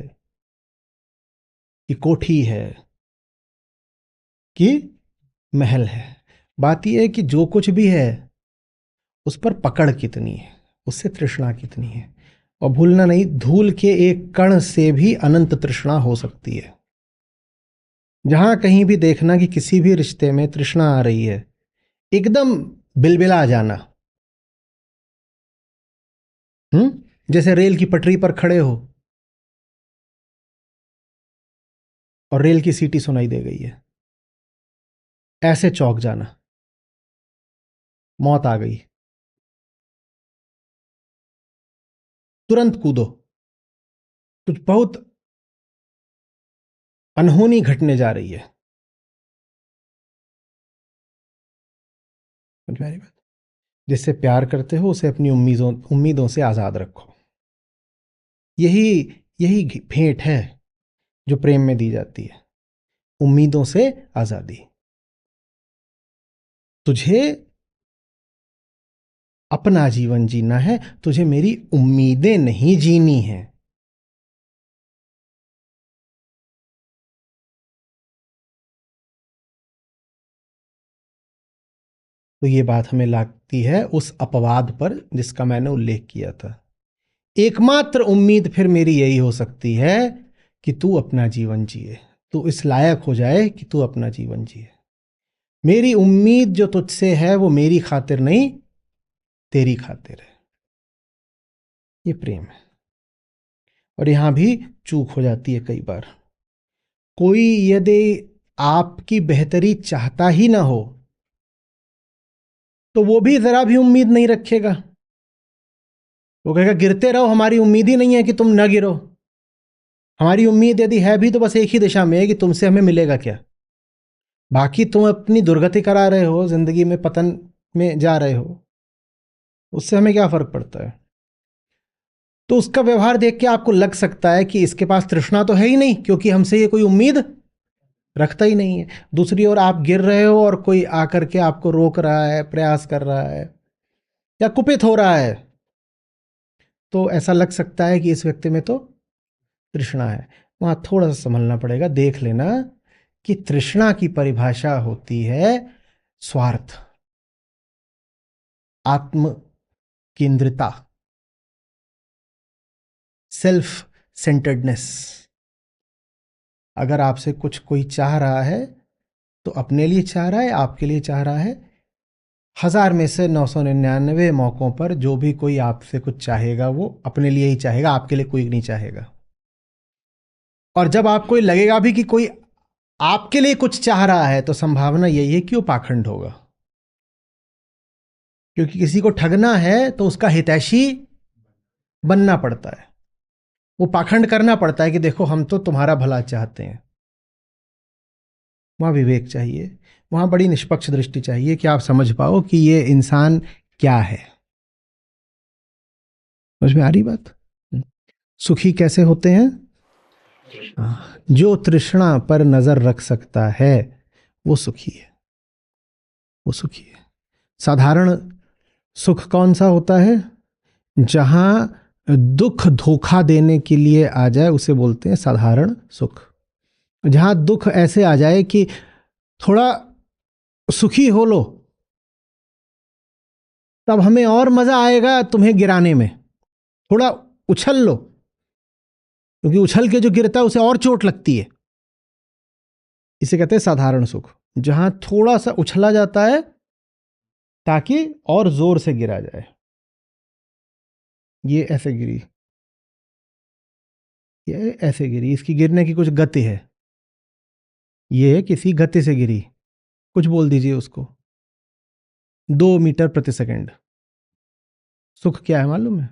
कि कोठी है, कि महल है। बात यह है कि जो कुछ भी है उस पर पकड़ कितनी है, उससे तृष्णा कितनी है। और भूलना नहीं, धूल के एक कण से भी अनंत तृष्णा हो सकती है। जहां कहीं भी देखना कि किसी भी रिश्ते में तृष्णा आ रही है, एकदम बिलबिला जाना। जैसे रेल की पटरी पर खड़े हो और रेल की सीटी सुनाई दे गई है, ऐसे चौंक जाना, मौत आ गई, तुरंत कूदो, कुछ बहुत अनहोनी घटने जा रही है। समझ में आ रही बात? जिससे प्यार करते हो उसे अपनी उम्मीदों से आजाद रखो। यही यही भेंट है जो प्रेम में दी जाती है, उम्मीदों से आजादी। तुझे अपना जीवन जीना है, तुझे मेरी उम्मीदें नहीं जीनी है। तो ये बात हमें लागती है उस अपवाद पर जिसका मैंने उल्लेख किया था। एकमात्र उम्मीद फिर मेरी यही हो सकती है कि तू अपना जीवन जिए, तू इस लायक हो जाए कि तू अपना जीवन जिए। मेरी उम्मीद जो तुझसे है वो मेरी खातिर नहीं, तेरी खातिर है। ये प्रेम है। और यहां भी चूक हो जाती है कई बार। कोई यदि आपकी बेहतरी चाहता ही ना हो तो वो भी जरा भी उम्मीद नहीं रखेगा। वो कहेगा गिरते रहो, हमारी उम्मीद ही नहीं है कि तुम न गिरो। हमारी उम्मीद यदि है भी तो बस एक ही दिशा में है कि तुमसे हमें मिलेगा क्या। बाकी तुम अपनी दुर्गति करा रहे हो, जिंदगी में पतन में जा रहे हो, उससे हमें क्या फर्क पड़ता है। तो उसका व्यवहार देख के आपको लग सकता है कि इसके पास तृष्णा तो है ही नहीं, क्योंकि हमसे ये कोई उम्मीद रखता ही नहीं है। दूसरी ओर आप गिर रहे हो और कोई आकर के आपको रोक रहा है, प्रयास कर रहा है या कुपित हो रहा है, तो ऐसा लग सकता है कि इस व्यक्ति में तो तृष्णा है। वहां थोड़ा सा संभलना पड़ेगा। देख लेना कि तृष्णा की परिभाषा होती है स्वार्थ, आत्म केंद्रिता, सेल्फ सेंटर्डनेस। अगर आपसे कुछ कोई चाह रहा है तो अपने लिए चाह रहा है, आपके लिए चाह रहा है। 1000 में से 999 मौकों पर जो भी कोई आपसे कुछ चाहेगा वो अपने लिए ही चाहेगा, आपके लिए कोई नहीं चाहेगा। और जब आपको लगेगा भी कि कोई आपके लिए कुछ चाह रहा है तो संभावना यही है कि वो पाखंड होगा। क्योंकि किसी को ठगना है तो उसका हितैषी बनना पड़ता है, वो पाखंड करना पड़ता है कि देखो हम तो तुम्हारा भला चाहते हैं। वहाँ विवेक चाहिए, वहाँ बड़ी निष्पक्ष दृष्टि चाहिए कि आप समझ पाओ कि ये इंसान क्या है। समझ में आ रही बात? सुखी कैसे होते हैं? जो तृष्णा पर नजर रख सकता है वो सुखी है, वो सुखी है। साधारण सुख कौन सा होता है? जहां दुख धोखा देने के लिए आ जाए उसे बोलते हैं साधारण सुख। जहां दुख ऐसे आ जाए कि थोड़ा सुखी हो लो तब हमें और मजा आएगा तुम्हें गिराने में, थोड़ा उछल लो, क्योंकि उछल के जो गिरता है उसे और चोट लगती है। इसे कहते हैं साधारण सुख, जहां थोड़ा सा उछला जाता है ताकि और जोर से गिरा जाए। ये ऐसे गिरी, ये ऐसे गिरी, इसकी गिरने की कुछ गति है, ये किसी गति से गिरी, कुछ बोल दीजिए उसको, 2 मीटर प्रति सेकंड। सुख क्या है मालूम है?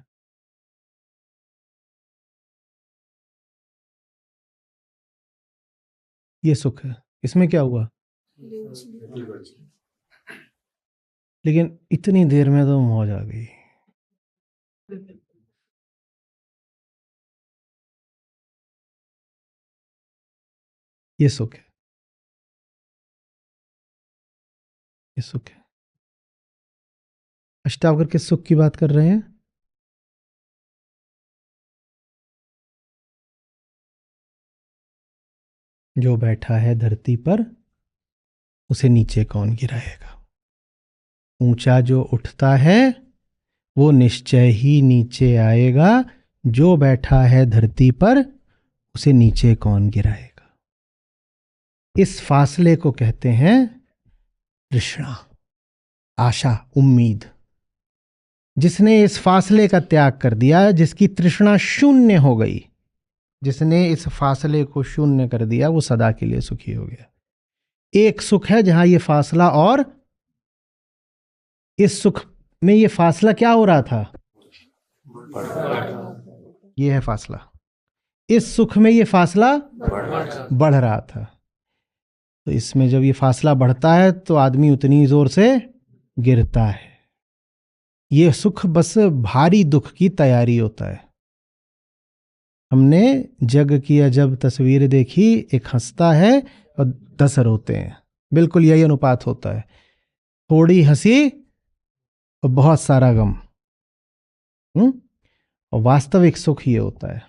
ये सुख है। इसमें क्या हुआ? लेकिन इतनी देर में तो मौज आ गई। ये सुख है, ये सुख है। अष्टावक्र किस सुख की बात कर रहे हैं? जो बैठा है धरती पर उसे नीचे कौन गिराएगा। ऊंचा जो उठता है वो निश्चय ही नीचे आएगा, जो बैठा है धरती पर उसे नीचे कौन गिराएगा। इस फासले को कहते हैं तृष्णा, आशा, उम्मीद। जिसने इस फासले का त्याग कर दिया, जिसकी तृष्णा शून्य हो गई, जिसने इस फासले को शून्य कर दिया, वो सदा के लिए सुखी हो गया। एक सुख है जहां ये फासला, और इस सुख में ये फासला क्या हो रहा था? ये है फासला। इस सुख में ये फासला बढ़ रहा था। तो इसमें जब ये फासला बढ़ता है तो आदमी उतनी जोर से गिरता है। ये सुख बस भारी दुख की तैयारी होता है। हमने जग की अजब तस्वीर देखी, एक हंसता है और 10 रोते हैं। बिल्कुल यही अनुपात होता है, थोड़ी हंसी और बहुत सारा गम। और वास्तविक सुख ये होता है,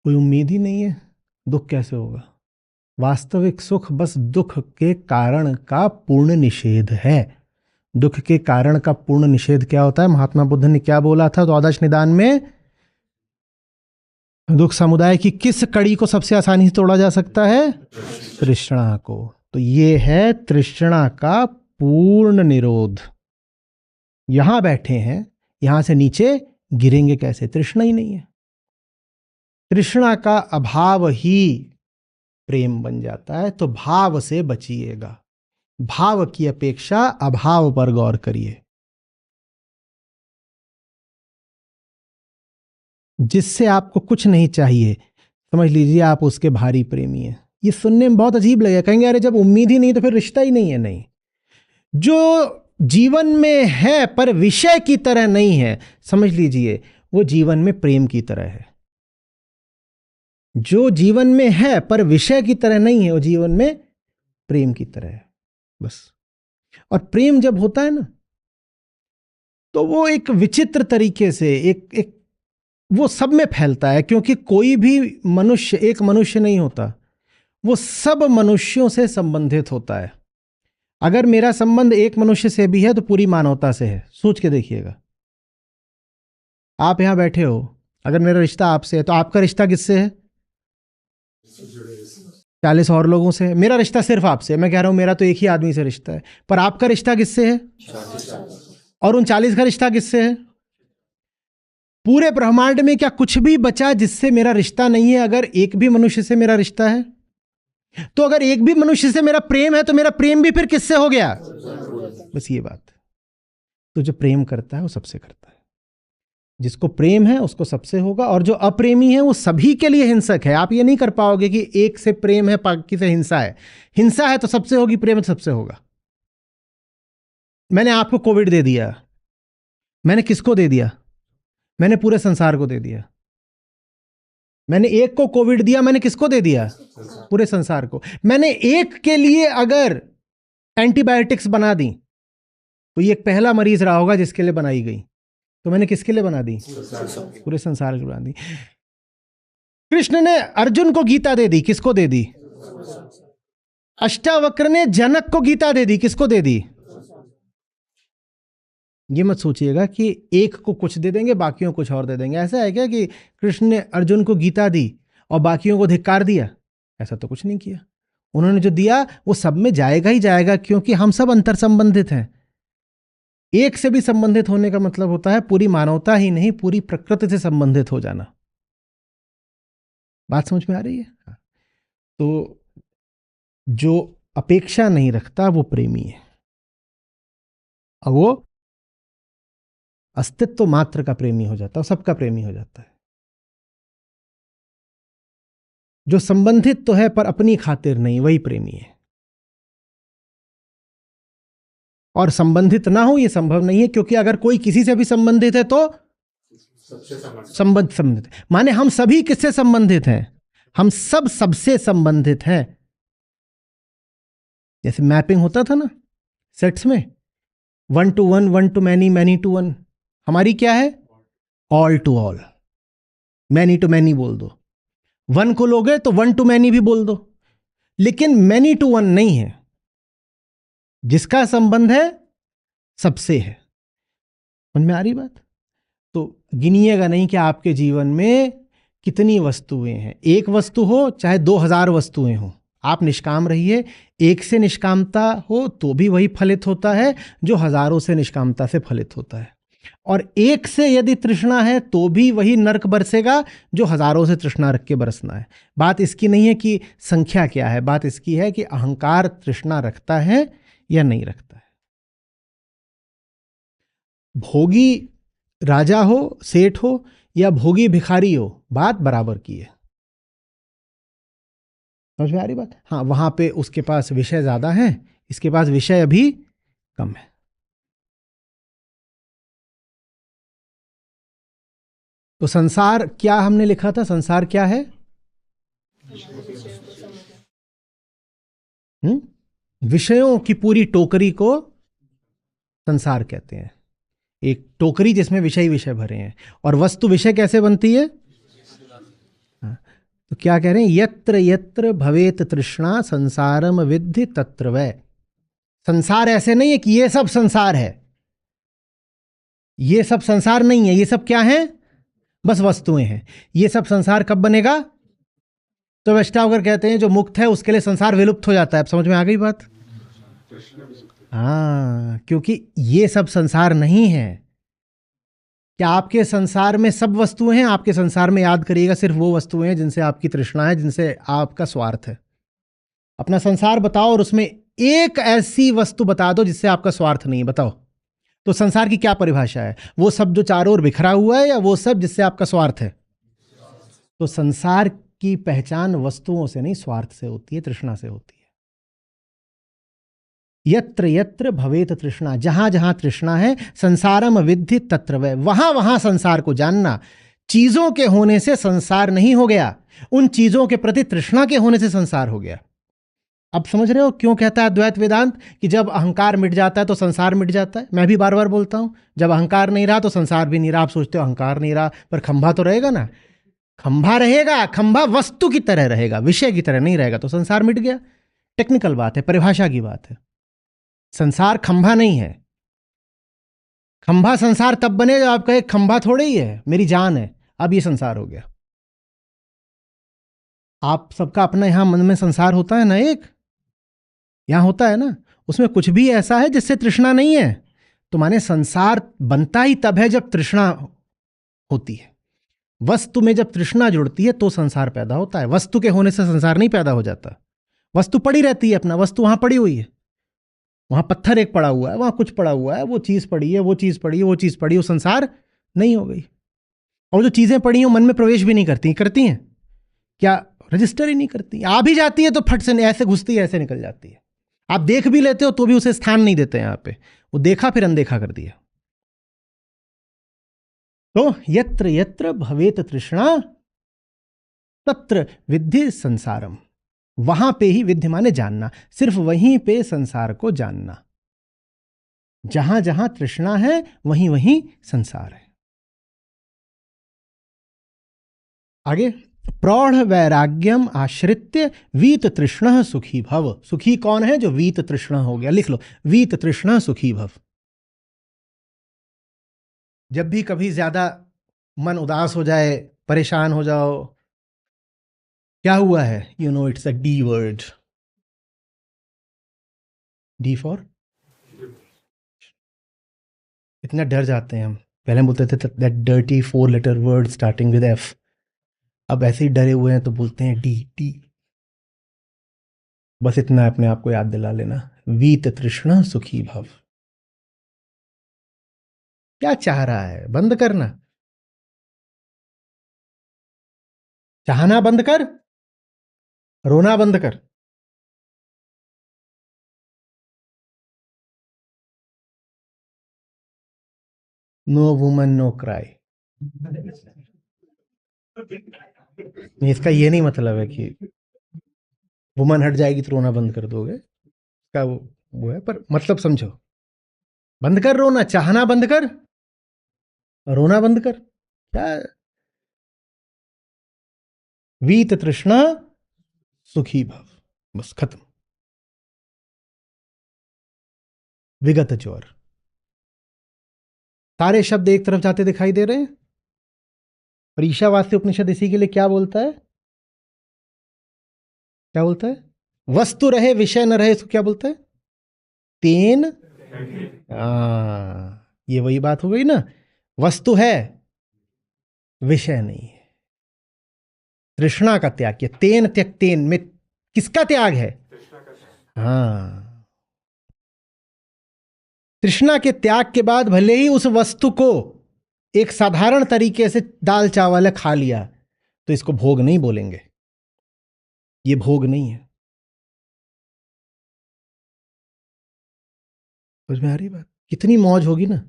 कोई उम्मीद ही नहीं है, दुख कैसे होगा। वास्तविक सुख बस दुख के कारण का पूर्ण निषेध है। दुख के कारण का पूर्ण निषेध क्या होता है? महात्मा बुद्ध ने क्या बोला था द्वादश निदान में? दुख समुदाय की किस कड़ी को सबसे आसानी से तोड़ा जा सकता है? तृष्णा को। तो ये है तृष्णा का पूर्ण निरोध। यहां बैठे हैं, यहां से नीचे गिरेंगे कैसे? तृष्णा ही नहीं है। तृष्णा का अभाव ही प्रेम बन जाता है। तो भाव से बचिएगा, भाव की अपेक्षा अभाव पर गौर करिए। जिससे आपको कुछ नहीं चाहिए, समझ लीजिए आप उसके भारी प्रेमी हैं। ये सुनने में बहुत अजीब लगेगा, कहेंगे अरे जब उम्मीद ही नहीं तो फिर रिश्ता ही नहीं है। नहीं, जो जीवन में है पर विषय की तरह नहीं है, समझ लीजिए वो जीवन में प्रेम की तरह है। जो जीवन में है पर विषय की तरह नहीं है, वो जीवन में प्रेम की तरह है बस। और प्रेम जब होता है ना, तो वो एक विचित्र तरीके से एक वो सब में फैलता है, क्योंकि कोई भी मनुष्य एक मनुष्य नहीं होता, वो सब मनुष्यों से संबंधित होता है। अगर मेरा संबंध एक मनुष्य से भी है तो पूरी मानवता से है। सोच के देखिएगा, आप यहां बैठे हो, अगर मेरा रिश्ता आपसे है तो आपका रिश्ता किससे है? 40 और लोगों से है। मेरा रिश्ता सिर्फ आपसे है। मैं कह रहा हूं मेरा तो एक ही आदमी से रिश्ता है, पर आपका रिश्ता किससे है? और उन 40 का रिश्ता किससे है? पूरे ब्रह्मांड में क्या कुछ भी बचा जिससे मेरा रिश्ता नहीं है? अगर एक भी मनुष्य से मेरा रिश्ता है, तो अगर एक भी मनुष्य से मेरा प्रेम है तो मेरा प्रेम भी फिर किससे हो गया? बस ये बात। तो जो प्रेम करता है वो सबसे करता है। जिसको प्रेम है उसको सबसे होगा, और जो अप्रेमी है वो सभी के लिए हिंसक है। आप ये नहीं कर पाओगे कि एक से प्रेम है बाकी से हिंसा है। हिंसा है तो सबसे होगी, प्रेम है तो सबसे होगा। मैंने आपको कोविड दे दिया, मैंने किसको दे दिया? मैंने पूरे संसार को दे दिया। मैंने एक को कोविड दिया, मैंने किसको दे दिया? पूरे संसार को। मैंने एक के लिए अगर एंटीबायोटिक्स बना दी तो ये एक पहला मरीज रहा होगा जिसके लिए बनाई गई, तो मैंने किसके लिए बना दी? पूरे संसार के लिए बना दी। कृष्ण ने अर्जुन को गीता दे दी, किसको दे दी? अष्टावक्र ने जनक को गीता दे दी, किसको दे दी? ये मत सोचिएगा कि एक को कुछ दे देंगे बाकियों को कुछ और दे देंगे। ऐसा है क्या कि कृष्ण ने अर्जुन को गीता दी और बाकियों को धिक्कार दिया? ऐसा तो कुछ नहीं किया। उन्होंने जो दिया वो सब में जाएगा ही जाएगा, क्योंकि हम सब अंतर संबंधित हैं। एक से भी संबंधित होने का मतलब होता है पूरी मानवता ही नहीं, पूरी प्रकृति से संबंधित हो जाना। बात समझ में आ रही है? तो जो अपेक्षा नहीं रखता वो प्रेमी है, और वो अस्तित्व मात्र का प्रेमी हो जाता है, सबका प्रेमी हो जाता है। जो संबंधित तो है पर अपनी खातिर नहीं, वही प्रेमी है। और संबंधित ना हो ये संभव नहीं है, क्योंकि अगर कोई किसी से भी संबंधित है तो संबंधित, माने हम सभी किससे संबंधित हैं? हम सब सबसे संबंधित हैं। जैसे मैपिंग होता था ना सेट्स में, 1 to 1, 1 to many, many to 1। हमारी क्या है? All to all. Many to many बोल दो। 1 को लोगे तो 1 to many भी बोल दो, लेकिन मैनी टू 1 नहीं है। जिसका संबंध है सबसे है। समझ में आ रही बात? तो गिनिएगा नहीं कि आपके जीवन में कितनी वस्तुएं हैं। एक वस्तु हो चाहे 2000 वस्तुएं हो, आप निष्काम रहिए। एक से निष्कामता हो तो भी वही फलित होता है जो हजारों से निष्कामता से फलित होता है। और एक से यदि तृष्णा है तो भी वही नरक बरसेगा जो हजारों से तृष्णा रख के बरसना है। बात इसकी नहीं है कि संख्या क्या है, बात इसकी है कि अहंकार तृष्णा रखता है या नहीं रखता है। भोगी राजा हो, सेठ हो, या भोगी भिखारी हो, बात बराबर की है। समझ में आ रही बात? हाँ, वहां पे उसके पास विषय ज्यादा है, इसके पास विषय अभी कम है। तो संसार क्या हमने लिखा था? संसार क्या है? विषयों की पूरी टोकरी को संसार कहते हैं। एक टोकरी जिसमें विषय विषय भरे हैं। और वस्तु विषय कैसे बनती है? तो क्या कह रहे हैं? यत्र यत्र भवेत तृष्णा संसारम विद्धि तत्र वै। संसार ऐसे नहीं है कि ये सब संसार है, ये सब संसार नहीं है। ये सब क्या है? बस वस्तुएं हैं। ये सब संसार कब बनेगा? तो अष्टावक्र कहते हैं जो मुक्त है उसके लिए संसार विलुप्त हो जाता है। अब समझ में आ गई बात? हाँ, क्योंकि ये सब संसार नहीं है। क्या आपके संसार में सब वस्तुएं हैं? आपके संसार में याद करिएगा सिर्फ वो वस्तुएं हैं जिनसे आपकी तृष्णा है, जिनसे आपका स्वार्थ है। अपना संसार बताओ और उसमें एक ऐसी वस्तु बता दो जिससे आपका स्वार्थ नहीं है, बताओ। तो संसार की क्या परिभाषा है? वो सब जो चारों ओर बिखरा हुआ है, या वो सब जिससे आपका स्वार्थ है? तो संसार की पहचान वस्तुओं से नहीं, स्वार्थ से होती है, तृष्णा से होती है। यत्र यत्र भवेत तृष्णा, जहां जहां तृष्णा है, संसारम विद्धि तत्र वै। वहां वहां संसार को जानना। चीजों के होने से संसार नहीं हो गया, उन चीजों के प्रति तृष्णा के होने से संसार हो गया। अब समझ रहे हो क्यों कहता है अद्वैत वेदांत कि जब अहंकार मिट जाता है तो संसार मिट जाता है? मैं भी बार बार बोलता हूं, जब अहंकार नहीं रहा तो संसार भी नहीं रहा। आप सोचते हो अहंकार नहीं रहा, पर खंभा तो रहेगा ना। खंभा रहेगा, खंभा वस्तु की तरह रहेगा, विषय की तरह नहीं रहेगा, तो संसार मिट गया। टेक्निकल बात है, परिभाषा की बात है। संसार खंभा नहीं है। खंभा संसार तब बने जब आप कहे खंभा थोड़े ही है, मेरी जान है, अब ये संसार हो गया। आप सबका अपना यहां मन में संसार होता है ना, एक यहां होता है ना, उसमें कुछ भी ऐसा है जिससे तृष्णा नहीं है, तो माने संसार बनता ही तब है जब तृष्णा होती है। वस्तु में जब तृष्णा जुड़ती है तो संसार पैदा होता है। वस्तु के होने से संसार नहीं पैदा हो जाता। वस्तु पड़ी रहती है, अपना वस्तु वहां पड़ी हुई है, वहां पत्थर एक पड़ा हुआ है, वहां कुछ पड़ा हुआ है, वो चीज पड़ी है, वो चीज पड़ी है, वो चीज पड़ी है, वो संसार नहीं हो गई। और जो चीजें पड़ी हो मन में प्रवेश भी नहीं करती, करती हैं क्या? रजिस्टर ही नहीं करती। आ भी जाती है तो फट से ऐसे घुसती है, ऐसे निकल जाती है। आप देख भी लेते हो तो भी उसे स्थान नहीं देते यहां पे, वो देखा फिर अनदेखा कर दिया। तो यत्र यत्र भवेत तृष्णा तत्र विद्धि संसारम, वहां पे ही विद्धि माने जानना, सिर्फ वहीं पे संसार को जानना। जहां जहां तृष्णा है वहीं वहीं संसार है। आगे, प्रौढ़ वैराग्यम आश्रित्य वीत तृष्ण सुखी भव। सुखी कौन है? जो वीत तृष्ण हो गया। लिख लो, वीत तृष्ण सुखी भव। जब भी कभी ज्यादा मन उदास हो जाए, परेशान हो जाओ, क्या हुआ है? You know it's a D word. D for, इतना डर जाते हैं हम। पहले बोलते थे that dirty 4 letter word starting with F. अब ऐसे ही डरे हुए हैं तो बोलते हैं डी डी। बस इतना अपने आप को याद दिला लेना, वीत तृष्णा सुखी भव। क्या चाह रहा है? बंद करना, चाहना बंद कर, रोना बंद कर। No woman no cry. इसका ये नहीं मतलब है कि वुमन हट जाएगी तो रोना बंद कर दोगे, इसका वो है, पर मतलब समझो। बंद कर रोना, चाहना बंद कर, रोना बंद कर। क्या? वीत तृष्णा सुखी भव, बस खत्म। विगत ज्वर, सारे शब्द एक तरफ जाते दिखाई दे रहे हैं। और ईशावास्य उपनिषद इसी के लिए क्या बोलता है? क्या बोलता है? वस्तु रहे विषय न रहे, इसको क्या बोलता है? तेन। ये वही बात हो गई ना, वस्तु है विषय नहीं है। तृष्णा का त्याग किया, तेन त्यक्तेन में किसका त्याग है? हाँ, तृष्णा के त्याग के बाद भले ही उस वस्तु को एक साधारण तरीके से दाल चावल खा लिया तो इसको भोग नहीं बोलेंगे, ये भोग नहीं है। समझ में आ रही बात? कितनी मौज होगी ना।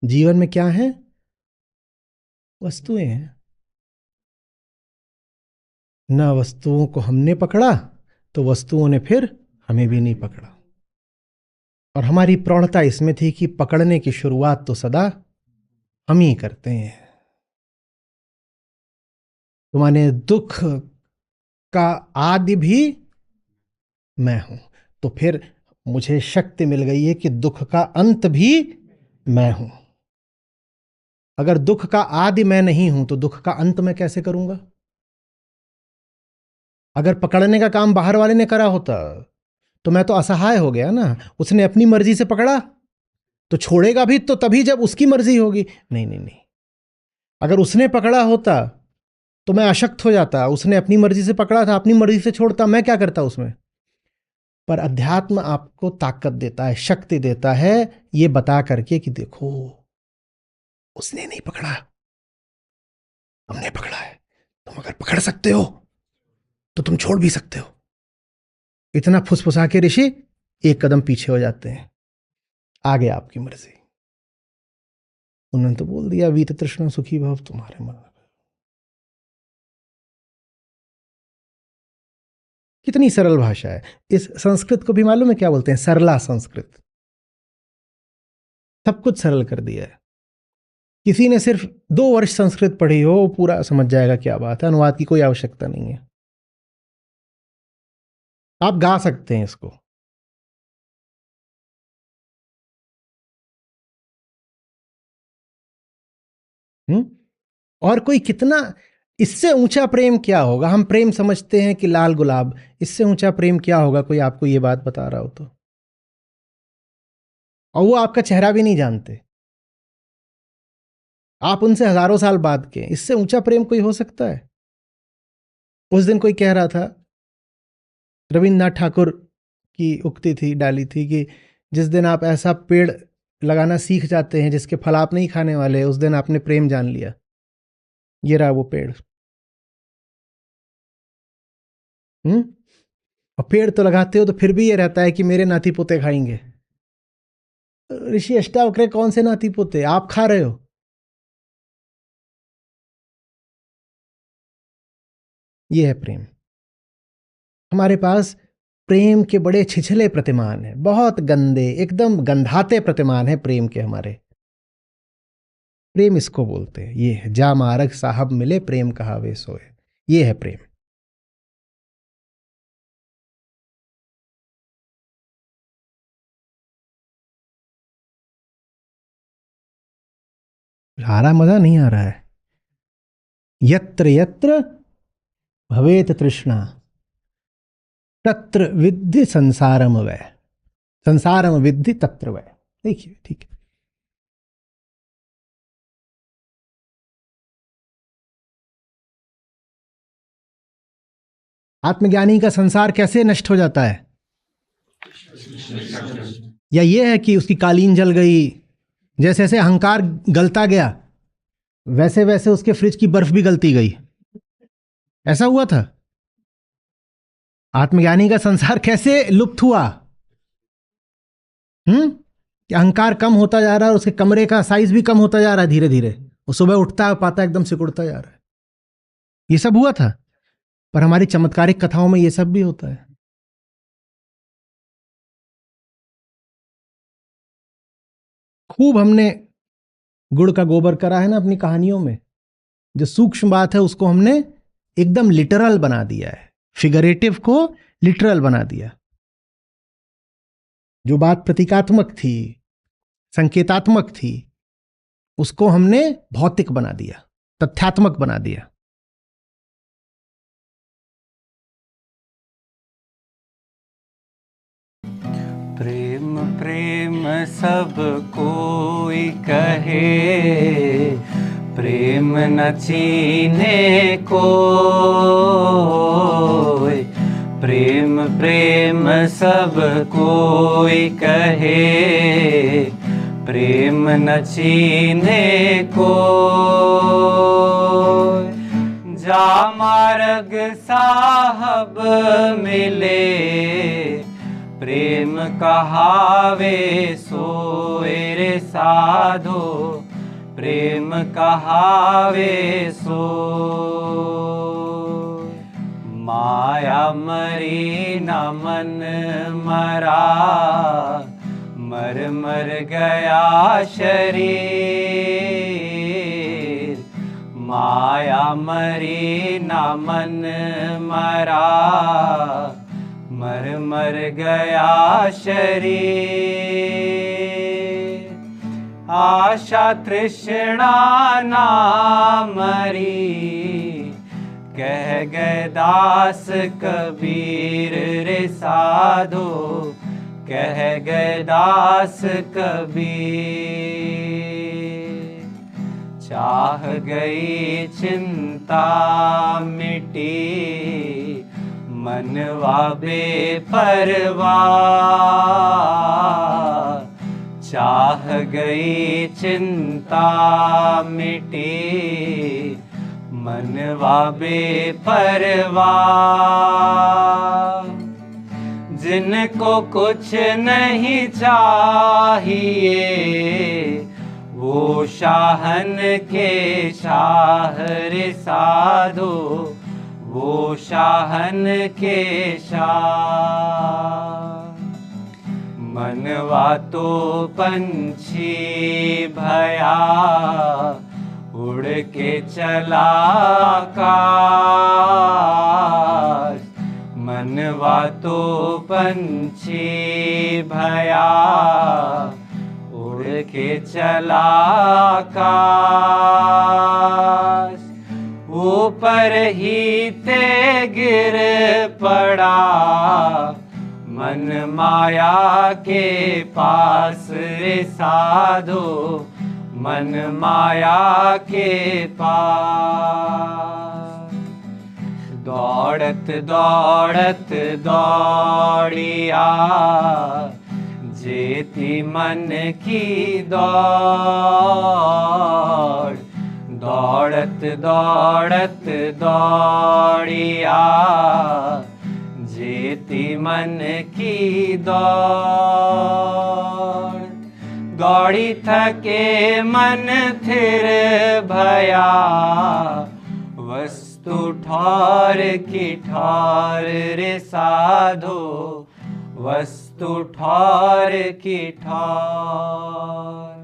जीवन में क्या है? वस्तुएं हैं ना। वस्तुओं को हमने पकड़ा तो वस्तुओं ने फिर हमें भी नहीं पकड़ा। और हमारी प्रवणता इसमें थी कि पकड़ने की शुरुआत तो सदा हम ही करते हैं। तो माने दुख का आदि भी मैं हूं, तो फिर मुझे शक्ति मिल गई है कि दुख का अंत भी मैं हूं। अगर दुख का आदि मैं नहीं हूं तो दुख का अंत मैं कैसे करूंगा? अगर पकड़ने का काम बाहर वाले ने करा होता तो मैं तो असहाय हो गया ना। उसने अपनी मर्जी से पकड़ा तो छोड़ेगा भी तो तभी जब उसकी मर्जी होगी। नहीं नहीं नहीं, अगर उसने पकड़ा होता तो मैं अशक्त हो जाता। उसने अपनी मर्जी से पकड़ा था, अपनी मर्जी से छोड़ता, मैं क्या करता उसमें? पर अध्यात्म आपको ताकत देता है, शक्ति देता है, ये बता करके कि देखो उसने नहीं पकड़ा, हमने पकड़ा है। तुम अगर पकड़ सकते हो तो तुम छोड़ भी सकते हो। इतना फुसफुसा के ऋषि एक कदम पीछे हो जाते हैं, आगे आपकी मर्जी। उन्होंने तो बोल दिया वीत तृष्णा सुखी भव, तुम्हारे मन में। कितनी सरल भाषा है। इस संस्कृत को भी मालूम है क्या बोलते हैं? सरला संस्कृत। सब कुछ सरल कर दिया है। किसी ने सिर्फ 2 वर्ष संस्कृत पढ़ी हो वो पूरा समझ जाएगा क्या बात है। अनुवाद की कोई आवश्यकता नहीं है। आप गा सकते हैं इसको। और कोई कितना, इससे ऊंचा प्रेम क्या होगा? हम प्रेम समझते हैं कि लाल गुलाब, इससे ऊंचा प्रेम क्या होगा? कोई आपको ये बात बता रहा हो तो। और वो आपका चेहरा भी नहीं जानते, आप उनसे हजारों साल बाद के। इससे ऊंचा प्रेम कोई हो सकता है? उस दिन कोई कह रहा था, रविन्द्रनाथ ठाकुर की उक्ति थी, डाली थी कि जिस दिन आप ऐसा पेड़ लगाना सीख जाते हैं जिसके फल आप नहीं खाने वाले, उस दिन आपने प्रेम जान लिया। ये रहा वो पेड़। और पेड़ तो लगाते हो तो फिर भी ये रहता है कि मेरे नाती पोते खाएंगे। ऋषि अष्टावक्र कौन से नाती पोते? आप खा रहे हो। ये है प्रेम। हमारे पास प्रेम के बड़े छिछले प्रतिमान हैं, बहुत गंदे, एकदम गंधाते प्रतिमान हैं प्रेम के हमारे। प्रेम इसको बोलते हैं। ये है जा मारग साहब मिले प्रेम कहावे सोए। ये है प्रेम। आ रहा मजा? नहीं आ रहा है? यत्र यत्र भवेत तृष्णा तत्र विद्धि संसारम वै, संसारम विद्धि तत्र वै। देखिए, ठीक है। आत्मज्ञानी का संसार कैसे नष्ट हो जाता है? या ये है कि उसकी कालीन जल गई, जैसे जैसे अहंकार गलता गया वैसे वैसे उसके फ्रिज की बर्फ भी गलती गई। ऐसा हुआ था? आत्मज्ञानी का संसार कैसे लुप्त हुआ? कि अहंकार कम होता जा रहा है और उसके कमरे का साइज भी कम होता जा रहा है धीरे धीरे। वो सुबह उठता है, पाता एकदम सिकुड़ता जा रहा है। ये सब हुआ था। पर हमारी चमत्कारिक कथाओं में ये सब भी होता है। खूब हमने गुड़ का गोबर करा है ना अपनी कहानियों में। जो सूक्ष्म बात है उसको हमने एकदम लिटरल बना दिया है, फिगरेटिव को लिटरल बना दिया। जो बात प्रतीकात्मक थी, संकेतात्मक थी, उसको हमने भौतिक बना दिया, तथ्यात्मक बना दिया। प्रेम प्रेम सब कोई कहे, प्रेम न चीने कोई। प्रेम प्रेम सब कोई कहे, प्रेम न चीने कोई। जा मार्ग साहब मिले, प्रेम कहावे सोए रे साधो, प्रेम कहावे सोए। माया मरी न मन मरा, मर मर गया शरीर। माया मरी न मन मरा, मर मर गया शरीर। आशा तृष्णा ना मरी, कह गए दास कबीर रे साधो, कह गए दास कबीर। चाह गई चिंता मिटी, मनवा बेपरवाह। चाह गई चिंता मिटी, मनवा बेपरवाह। जिनको कुछ नहीं चाहिए, वो शाहन के शाह रे साधो, वो शाहन के शाह। मनवा तो पंछी भया, उड़ के चला आकाश। मनवा तो पंछी भया, उड़ के चला आकाश। ऊपर ही ते गिर पड़ा, मन माया के पास रे साधो, मन माया के पास। दौड़त दौड़त दौड़िया, जेती मन की दौड़, दौड़त दौड़त दौड़िया, जेती मन की दौड़। दौड़ी थके मन थिर भया, वस्तु ठौर की ठौर रे साधो, वस्तु ठौर की ठौर।